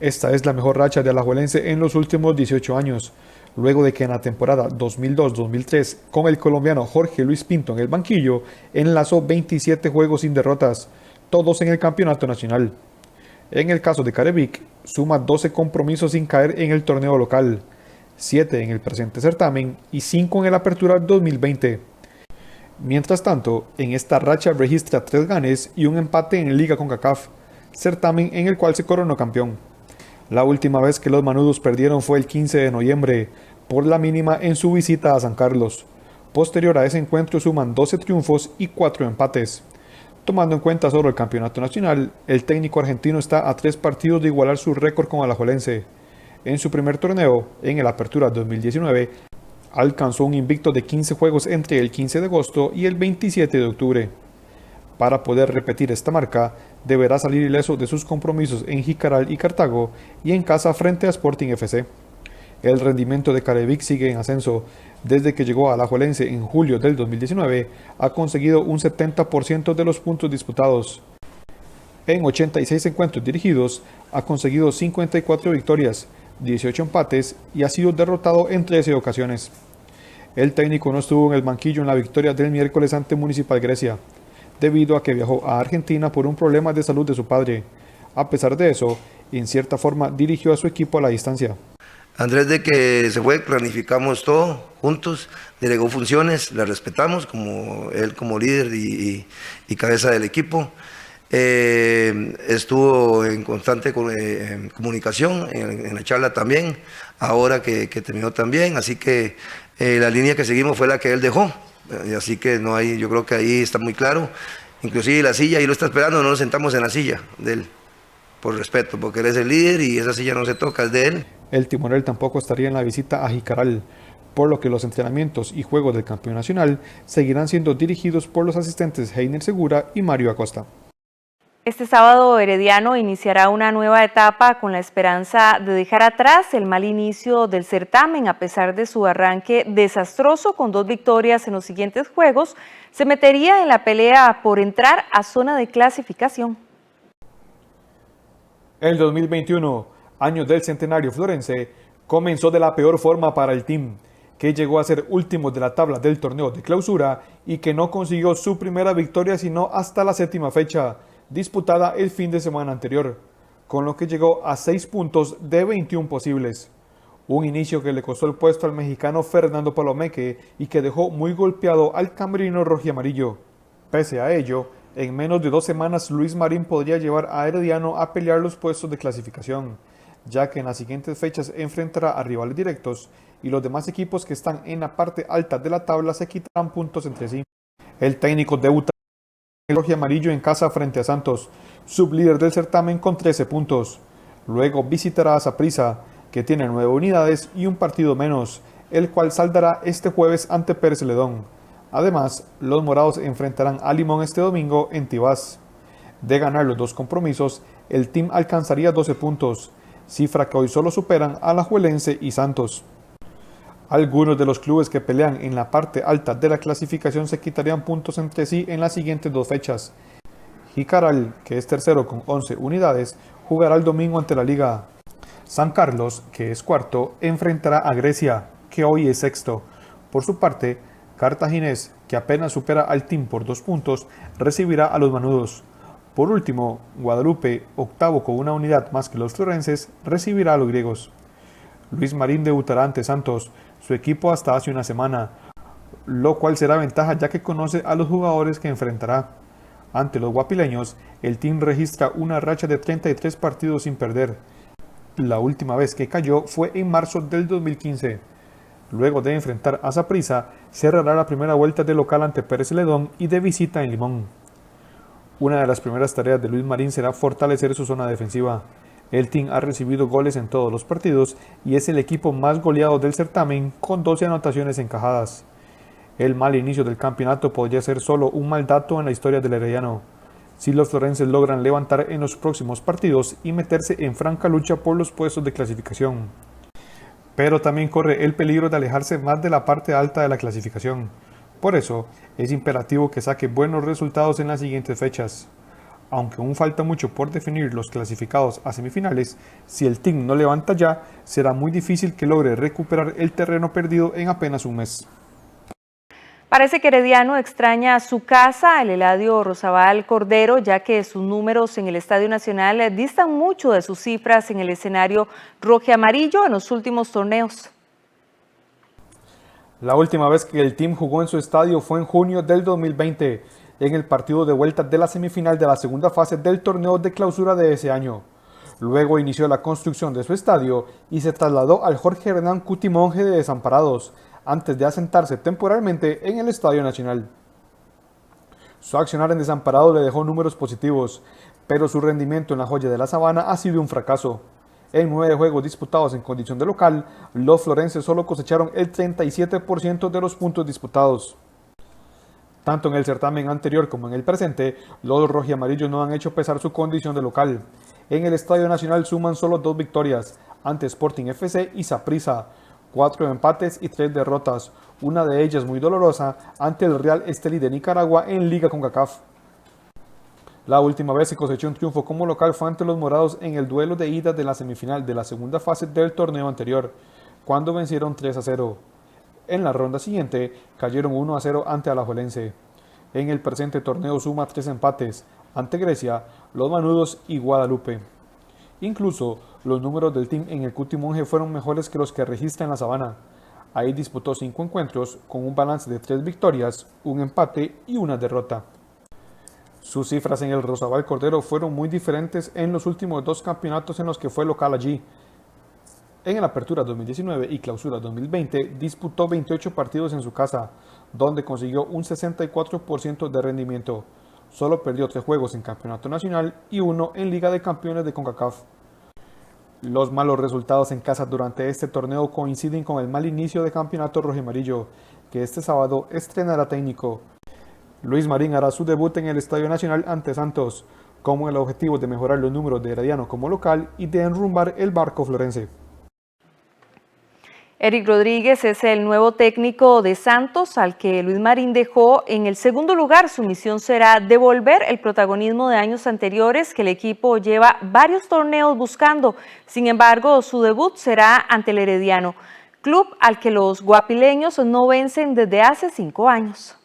Esta es la mejor racha de Alajuelense en los últimos 18 años, luego de que en la temporada 2002-2003, con el colombiano Jorge Luis Pinto en el banquillo, enlazó 27 juegos sin derrotas, todos en el campeonato nacional. En el caso de Carevic, suma 12 compromisos sin caer en el torneo local, 7 en el presente certamen y 5 en el Apertura 2020. Mientras tanto, en esta racha registra 3 ganes y un empate en Liga CONCACAF, certamen en el cual se coronó campeón. La última vez que los manudos perdieron fue el 15 de noviembre, por la mínima en su visita a San Carlos. Posterior a ese encuentro suman 12 triunfos y 4 empates. Tomando en cuenta solo el campeonato nacional, el técnico argentino está a 3 partidos de igualar su récord con Alajuelense. En su primer torneo, en el Apertura 2019, alcanzó un invicto de 15 juegos entre el 15 de agosto y el 27 de octubre. Para poder repetir esta marca, deberá salir ileso de sus compromisos en Jicaral y Cartago y en casa frente a Sporting FC. El rendimiento de Carevic sigue en ascenso. Desde que llegó a Alajuelense en julio del 2019, ha conseguido un 70% de los puntos disputados. En 86 encuentros dirigidos, ha conseguido 54 victorias, 18 empates y ha sido derrotado en 13 ocasiones. El técnico no estuvo en el banquillo en la victoria del miércoles ante Municipal Grecia, debido a que viajó a Argentina por un problema de salud de su padre. A pesar de eso, en cierta forma dirigió a su equipo a la distancia. Andrés, de que se fue, planificamos todo juntos, delegó funciones, las respetamos, como él como líder y cabeza del equipo. Estuvo en constante comunicación, en la charla también, ahora que terminó también, así que la línea que seguimos fue la que él dejó, así que no hay, yo creo que ahí está muy claro, inclusive la silla, ahí lo está esperando, no nos sentamos en la silla de él, por respeto, porque él es el líder y esa silla no se toca, es de él. El timonel tampoco estaría en la visita a Jicaral, por lo que los entrenamientos y juegos del campeón nacional seguirán siendo dirigidos por los asistentes Heiner Segura y Mario Acosta. Este sábado Herediano iniciará una nueva etapa con la esperanza de dejar atrás el mal inicio del certamen. A pesar de su arranque desastroso con 2 victorias en los siguientes juegos, se metería en la pelea por entrar a zona de clasificación. El 2021, año del centenario florense, comenzó de la peor forma para el team, que llegó a ser último de la tabla del torneo de clausura y que no consiguió su primera victoria sino hasta la 7ª fecha, disputada el fin de semana anterior, con lo que llegó a 6 puntos de 21 posibles. Un inicio que le costó el puesto al mexicano Fernando Palomeque y que dejó muy golpeado al camerino rojiamarillo. Pese a ello, en menos de 2 semanas Luis Marín podría llevar a Herediano a pelear los puestos de clasificación, ya que en las siguientes fechas enfrentará a rivales directos y los demás equipos que están en la parte alta de la tabla se quitarán puntos entre sí. El técnico debuta el rojiamarillo en casa frente a Santos, sublíder del certamen con 13 puntos. Luego visitará a Saprissa, que tiene 9 unidades y un partido menos, el cual saldará este jueves ante Pérez Celedón. Además, los morados enfrentarán a Limón este domingo en Tibás. De ganar los 2 compromisos, el team alcanzaría 12 puntos, cifra que hoy solo superan a Alajuelense y Santos. Algunos de los clubes que pelean en la parte alta de la clasificación se quitarían puntos entre sí en las siguientes 2 fechas. Jicaral, que es tercero con 11 unidades, jugará el domingo ante la Liga. San Carlos, que es cuarto, enfrentará a Grecia. que hoy es sexto. Por su parte, Cartaginés, que apenas supera al Team por 2 puntos, recibirá a los Manudos. Por último, Guadalupe, octavo con una unidad más que los florenses, recibirá a los griegos. Luis Marín debutará ante Santos, su equipo hasta hace una semana, lo cual será ventaja ya que conoce a los jugadores que enfrentará. Ante los guapileños, el team registra una racha de 33 partidos sin perder. La última vez que cayó fue en marzo del 2015. Luego de enfrentar a Saprissa, cerrará la primera vuelta de local ante Pérez Celedón y de visita en Limón. Una de las primeras tareas de Luis Marín será fortalecer su zona defensiva. El team ha recibido goles en todos los partidos y es el equipo más goleado del certamen con 12 anotaciones encajadas. El mal inicio del campeonato podría ser solo un mal dato en la historia del herediano, si los florenses logran levantar en los próximos partidos y meterse en franca lucha por los puestos de clasificación. Pero también corre el peligro de alejarse más de la parte alta de la clasificación. Por eso, es imperativo que saque buenos resultados en las siguientes fechas. Aunque aún falta mucho por definir los clasificados a semifinales, si el team no levanta ya, será muy difícil que logre recuperar el terreno perdido en apenas un mes. Parece que Herediano extraña su casa, el Eladio Rosabal Cordero, ya que sus números en el Estadio Nacional distan mucho de sus cifras en el escenario rojiamarillo en los últimos torneos. La última vez que el team jugó en su estadio fue en junio del 2020, en el partido de vuelta de la semifinal de la segunda fase del torneo de clausura de ese año. Luego inició la construcción de su estadio y se trasladó al Jorge Hernán Cutimonje de Desamparados, antes de asentarse temporalmente en el Estadio Nacional. Su accionar en Desamparados le dejó números positivos, pero su rendimiento en la joya de la Sabana ha sido un fracaso. En 9 juegos disputados en condición de local, los florenses solo cosecharon el 37% de los puntos disputados. Tanto en el certamen anterior como en el presente, los rojiamarillos no han hecho pesar su condición de local. En el Estadio Nacional suman solo 2 victorias, ante Sporting FC y Saprissa, 4 empates y 3 derrotas, una de ellas muy dolorosa ante el Real Estelí de Nicaragua en Liga CONCACAF. La última vez que cosechó un triunfo como local fue ante los morados en el duelo de ida de la semifinal de la segunda fase del torneo anterior, cuando vencieron 3-0. En la ronda siguiente cayeron 1-0 ante Alajuelense. En el presente torneo suma 3 empates, ante Grecia, los Manudos y Guadalupe. Incluso, los números del team en el Cutimonje fueron mejores que los que registra en la Sabana. Ahí disputó 5 encuentros con un balance de 3 victorias, un empate y una derrota. Sus cifras en el Rosabal Cordero fueron muy diferentes en los últimos 2 campeonatos en los que fue local allí. En el Apertura 2019 y Clausura 2020 disputó 28 partidos en su casa, donde consiguió un 64% de rendimiento. Solo perdió 3 juegos en Campeonato Nacional y 1 en Liga de Campeones de CONCACAF. Los malos resultados en casa durante este torneo coinciden con el mal inicio de campeonato rojiamarillo, que este sábado estrenará técnico. Luis Marín hará su debut en el Estadio Nacional ante Santos, con el objetivo de mejorar los números de Herediano como local y de enrumbar el barco florense. Eric Rodríguez es el nuevo técnico de Santos, al que Luis Marín dejó en el segundo lugar. Su misión será devolver el protagonismo de años anteriores que el equipo lleva varios torneos buscando. Sin embargo, su debut será ante el Herediano, club al que los guapileños no vencen desde hace 5 años.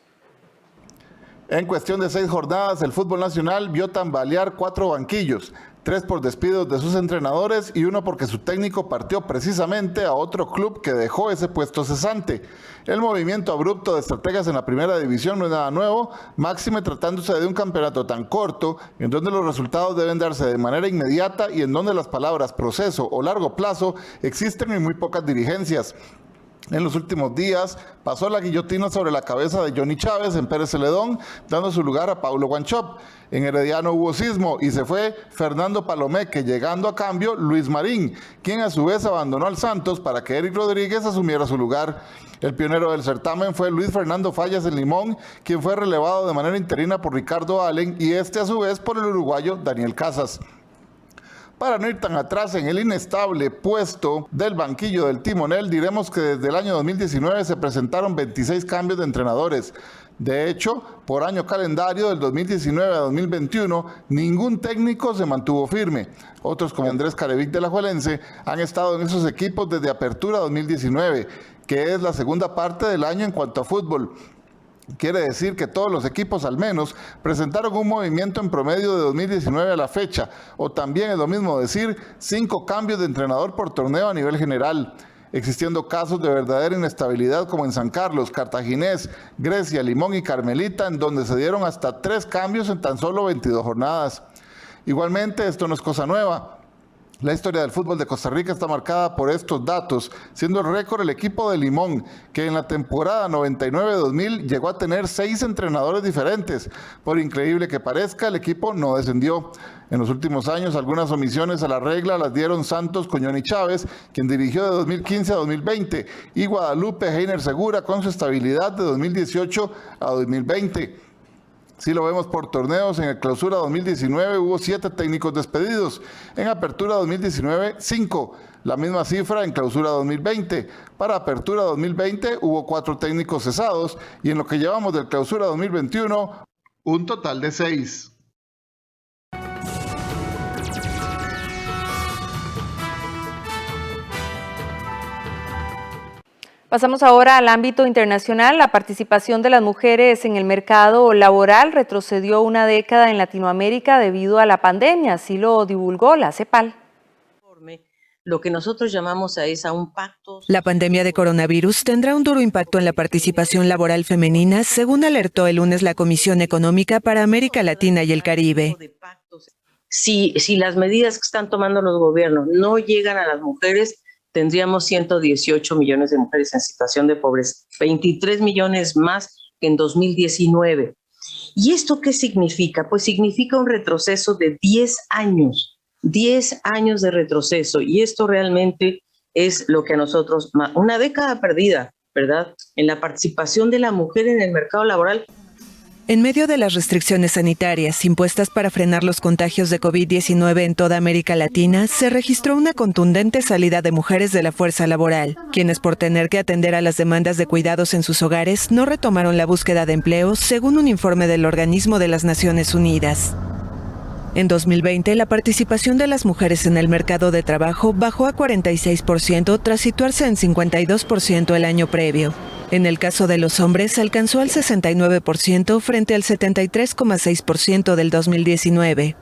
En cuestión de 6 jornadas, el fútbol nacional vio tambalear 4 banquillos, 3 por despidos de sus entrenadores y 1 porque su técnico partió precisamente a otro club que dejó ese puesto cesante. El movimiento abrupto de estrategas en la primera división no es nada nuevo, máxime tratándose de un campeonato tan corto, en donde los resultados deben darse de manera inmediata y en donde las palabras proceso o largo plazo existen en muy pocas dirigencias. En los últimos días pasó la guillotina sobre la cabeza de Johnny Chávez en Pérez Celedón, dando su lugar a Paulo Guanchop. En Herediano hubo sismo y se fue Fernando Palomeque, llegando a cambio Luis Marín, quien a su vez abandonó al Santos para que Eric Rodríguez asumiera su lugar. El pionero del certamen fue Luis Fernando Fallas en Limón, quien fue relevado de manera interina por Ricardo Allen y a su vez por el uruguayo Daniel Casas. Para no ir tan atrás en el inestable puesto del banquillo del timonel, diremos que desde el año 2019 se presentaron 26 cambios de entrenadores, De hecho, por año calendario del 2019 a 2021, ningún técnico se mantuvo firme. Otros, como Andrés Carevic de Alajuelense, han estado en esos equipos desde apertura 2019, que es la segunda parte del año en cuanto a fútbol. Quiere decir que todos los equipos al menos presentaron un movimiento en promedio de 2019 a la fecha, o también es lo mismo decir 5 cambios de entrenador por torneo a nivel general, existiendo casos de verdadera inestabilidad como en San Carlos, Cartaginés, Grecia, Limón y Carmelita, en donde se dieron hasta 3 cambios en tan solo 22 jornadas. Igualmente, esto no es cosa nueva. La historia del fútbol de Costa Rica está marcada por estos datos, siendo el récord el equipo de Limón, que en la temporada 99-2000 llegó a tener 6 entrenadores diferentes. Por increíble que parezca, el equipo no descendió. En los últimos años, algunas omisiones a la regla las dieron Santos Coñón y Chávez, quien dirigió de 2015 a 2020, y Guadalupe Heiner Segura con su estabilidad de 2018 a 2020. Si lo vemos por torneos, en el Clausura 2019 hubo 7 técnicos despedidos, en Apertura 2019 5, la misma cifra en Clausura 2020. Para Apertura 2020 hubo 4 técnicos cesados y en lo que llevamos del Clausura 2021, un total de 6. Pasamos ahora al ámbito internacional. La participación de las mujeres en el mercado laboral retrocedió una década en Latinoamérica debido a la pandemia, así lo divulgó la CEPAL. Lo que nosotros llamamos a un pacto. La pandemia de coronavirus tendrá un duro impacto en la participación laboral femenina, según alertó el lunes la Comisión Económica para América Latina y el Caribe. Si las medidas que están tomando los gobiernos no llegan a las mujeres, tendríamos 118 millones de mujeres en situación de pobreza, 23 millones más que en 2019. ¿Y esto qué significa? Pues significa un retroceso de 10 años de retroceso, y esto realmente es lo que a nosotros, una década perdida, ¿verdad?, en la participación de la mujer en el mercado laboral. En medio de las restricciones sanitarias impuestas para frenar los contagios de COVID-19 en toda América Latina, se registró una contundente salida de mujeres de la fuerza laboral, quienes por tener que atender a las demandas de cuidados en sus hogares no retomaron la búsqueda de empleo, según un informe del Organismo de las Naciones Unidas. En 2020, la participación de las mujeres en el mercado de trabajo bajó a 46% tras situarse en 52% el año previo. En el caso de los hombres, alcanzó el 69% frente al 73,6% del 2019.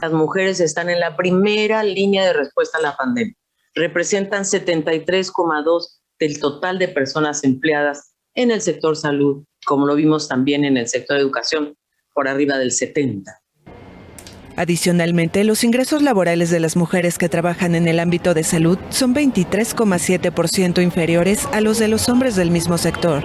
Las mujeres están en la primera línea de respuesta a la pandemia. Representan 73,2% del total de personas empleadas en el sector salud, como lo vimos también en el sector educación, por arriba del 70%. Adicionalmente, los ingresos laborales de las mujeres que trabajan en el ámbito de salud son 23,7% inferiores a los de los hombres del mismo sector.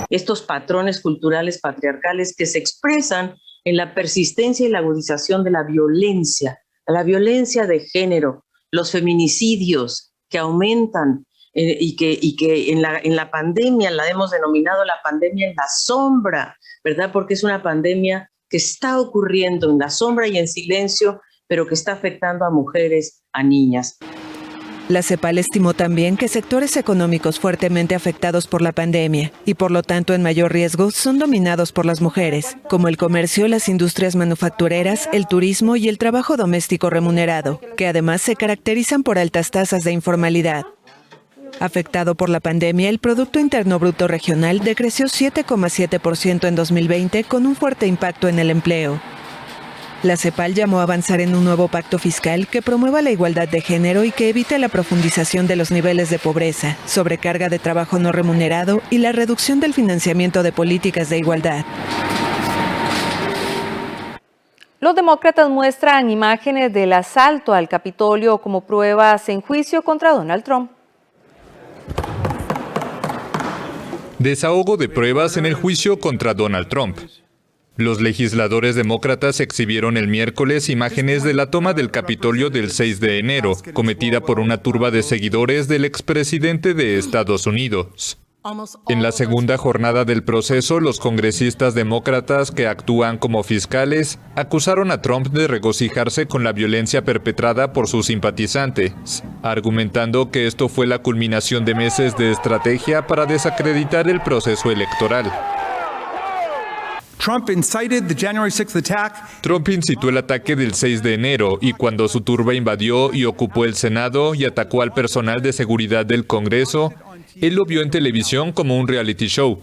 Estos patrones culturales patriarcales que se expresan en la persistencia y la agudización de la violencia de género, los feminicidios que aumentan y que en la pandemia la hemos denominado la pandemia en la sombra, ¿verdad? Porque es una pandemia que está ocurriendo en la sombra y en silencio, pero que está afectando a mujeres, a niñas. La CEPAL estimó también que sectores económicos fuertemente afectados por la pandemia y por lo tanto en mayor riesgo son dominados por las mujeres, como el comercio, las industrias manufactureras, el turismo y el trabajo doméstico remunerado, que además se caracterizan por altas tasas de informalidad. Afectado por la pandemia, el Producto Interno Bruto Regional decreció 7,7% en 2020 con un fuerte impacto en el empleo. La CEPAL llamó a avanzar en un nuevo pacto fiscal que promueva la igualdad de género y que evite la profundización de los niveles de pobreza, sobrecarga de trabajo no remunerado y la reducción del financiamiento de políticas de igualdad. Los demócratas muestran imágenes del asalto al Capitolio como pruebas en juicio contra Donald Trump. Desahogo de pruebas en el juicio contra Donald Trump. Los legisladores demócratas exhibieron el miércoles imágenes de la toma del Capitolio del 6 de enero, cometida por una turba de seguidores del expresidente de Estados Unidos. En la segunda jornada del proceso, los congresistas demócratas que actúan como fiscales acusaron a Trump de regocijarse con la violencia perpetrada por sus simpatizantes, argumentando que esto fue la culminación de meses de estrategia para desacreditar el proceso electoral. Trump incitó el ataque del 6 de enero y cuando su turba invadió y ocupó el Senado y atacó al personal de seguridad del Congreso, él lo vio en televisión como un reality show.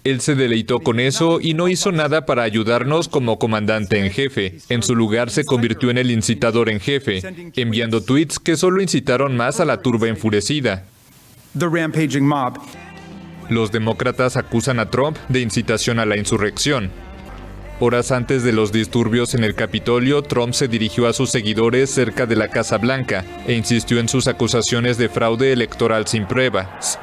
Él se deleitó con eso y no hizo nada para ayudarnos como comandante en jefe. En su lugar se convirtió en el incitador en jefe, enviando tweets que solo incitaron más a la turba enfurecida. Los demócratas acusan a Trump de incitación a la insurrección. Horas antes de los disturbios en el Capitolio, Trump se dirigió a sus seguidores cerca de la Casa Blanca e insistió en sus acusaciones de fraude electoral sin pruebas.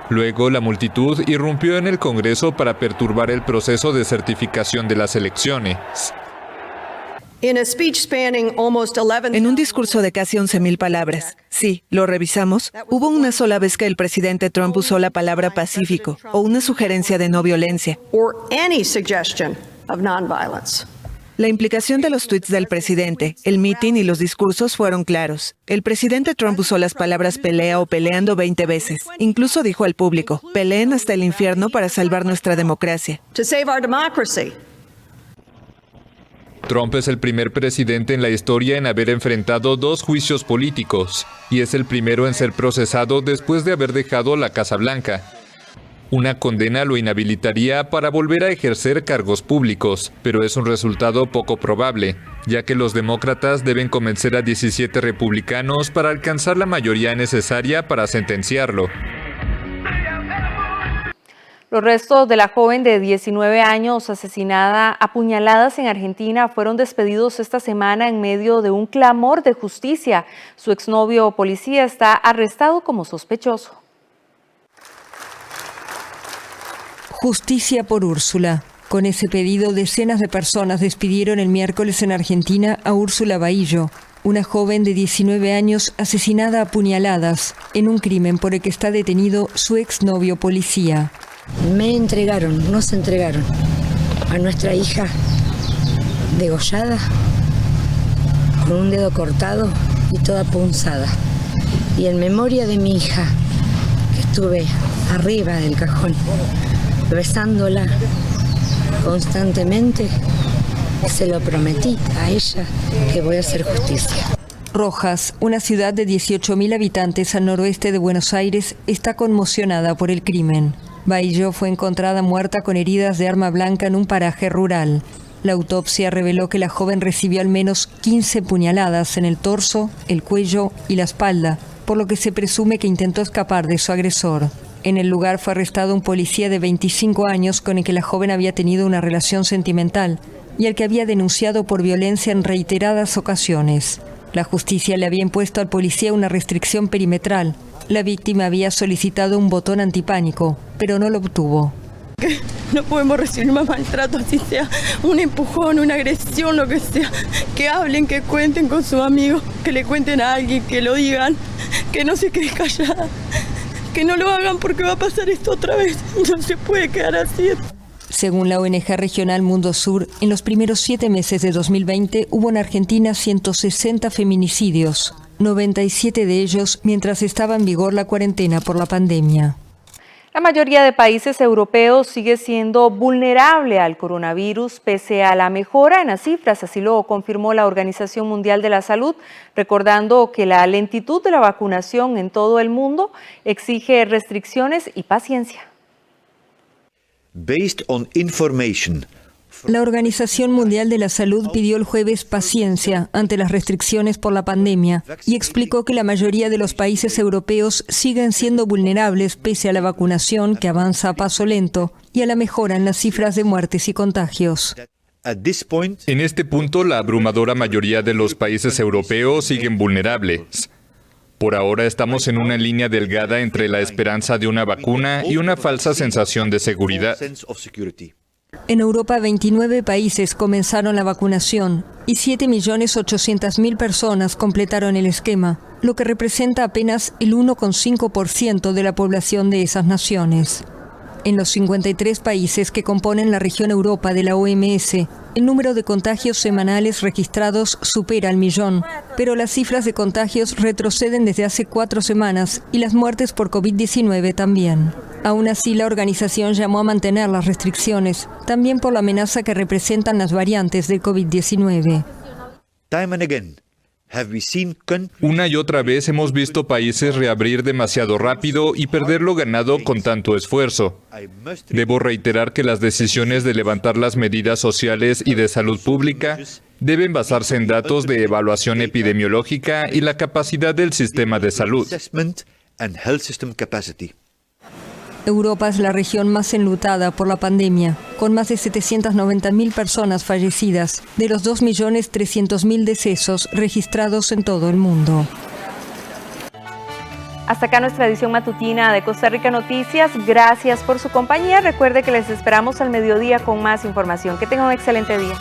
Luego, la multitud irrumpió en el Congreso para perturbar el proceso de certificación de las elecciones. En un discurso de casi 11,000 palabras, sí, lo revisamos, hubo una sola vez que el presidente Trump usó la palabra pacífico o una sugerencia de no violencia. La implicación de los tweets del presidente, el mitin y los discursos fueron claros. El presidente Trump usó las palabras pelea o peleando 20 veces. Incluso dijo al público, peleen hasta el infierno para salvar nuestra democracia. Trump es el primer presidente en la historia en haber enfrentado 2 juicios políticos y es el primero en ser procesado después de haber dejado la Casa Blanca. Una condena lo inhabilitaría para volver a ejercer cargos públicos, pero es un resultado poco probable, ya que los demócratas deben convencer a 17 republicanos para alcanzar la mayoría necesaria para sentenciarlo. Los restos de la joven de 19 años asesinada a puñaladas en Argentina fueron despedidos esta semana en medio de un clamor de justicia. Su exnovio policía está arrestado como sospechoso. Justicia por Úrsula. Con ese pedido, decenas de personas despidieron el miércoles en Argentina a Úrsula Bahillo, una joven de 19 años asesinada a puñaladas en un crimen por el que está detenido su exnovio policía. Nos entregaron a nuestra hija degollada, con un dedo cortado y toda punzada. Y en memoria de mi hija, que estuve arriba del cajón, besándola constantemente, se lo prometí a ella que voy a hacer justicia. Rojas, una ciudad de 18.000 habitantes al noroeste de Buenos Aires, está conmocionada por el crimen. Bahillo fue encontrada muerta con heridas de arma blanca en un paraje rural. La autopsia reveló que la joven recibió al menos 15 puñaladas en el torso, el cuello y la espalda, por lo que se presume que intentó escapar de su agresor. En el lugar fue arrestado un policía de 25 años con el que la joven había tenido una relación sentimental y al que había denunciado por violencia en reiteradas ocasiones. La justicia le había impuesto al policía una restricción perimetral. La víctima había solicitado un botón antipánico, pero no lo obtuvo. No podemos recibir más maltrato, así sea un empujón, una agresión, lo que sea. Que hablen, que cuenten con sus amigos, que le cuenten a alguien, que lo digan, que no se quede callada. Que no lo hagan porque va a pasar esto otra vez. No se puede quedar así. Según la ONG regional Mundo Sur, en los primeros 7 meses de 2020 hubo en Argentina 160 feminicidios, 97 de ellos mientras estaba en vigor la cuarentena por la pandemia. La mayoría de países europeos sigue siendo vulnerable al coronavirus pese a la mejora en las cifras, así lo confirmó la Organización Mundial de la Salud, recordando que la lentitud de la vacunación en todo el mundo exige restricciones y paciencia. La Organización Mundial de la Salud pidió el jueves paciencia ante las restricciones por la pandemia y explicó que la mayoría de los países europeos siguen siendo vulnerables pese a la vacunación que avanza a paso lento y a la mejora en las cifras de muertes y contagios. En este punto, la abrumadora mayoría de los países europeos siguen vulnerables. Por ahora estamos en una línea delgada entre la esperanza de una vacuna y una falsa sensación de seguridad. En Europa, 29 países comenzaron la vacunación y 7.800.000 personas completaron el esquema, lo que representa apenas el 1,5% de la población de esas naciones. En los 53 países que componen la región Europa de la OMS, el número de contagios semanales registrados supera el 1.000.000, pero las cifras de contagios retroceden desde hace 4 semanas y las muertes por COVID-19 también. Aún así, la organización llamó a mantener las restricciones, también por la amenaza que representan las variantes del COVID-19. Una y otra vez hemos visto países reabrir demasiado rápido y perder lo ganado con tanto esfuerzo. Debo reiterar que las decisiones de levantar las medidas sociales y de salud pública deben basarse en datos de evaluación epidemiológica y la capacidad del sistema de salud. Europa es la región más enlutada por la pandemia, con más de 790.000 personas fallecidas, de los 2.300.000 decesos registrados en todo el mundo. Hasta acá nuestra edición matutina de Costa Rica Noticias. Gracias por su compañía. Recuerde que les esperamos al mediodía con más información. Que tengan un excelente día.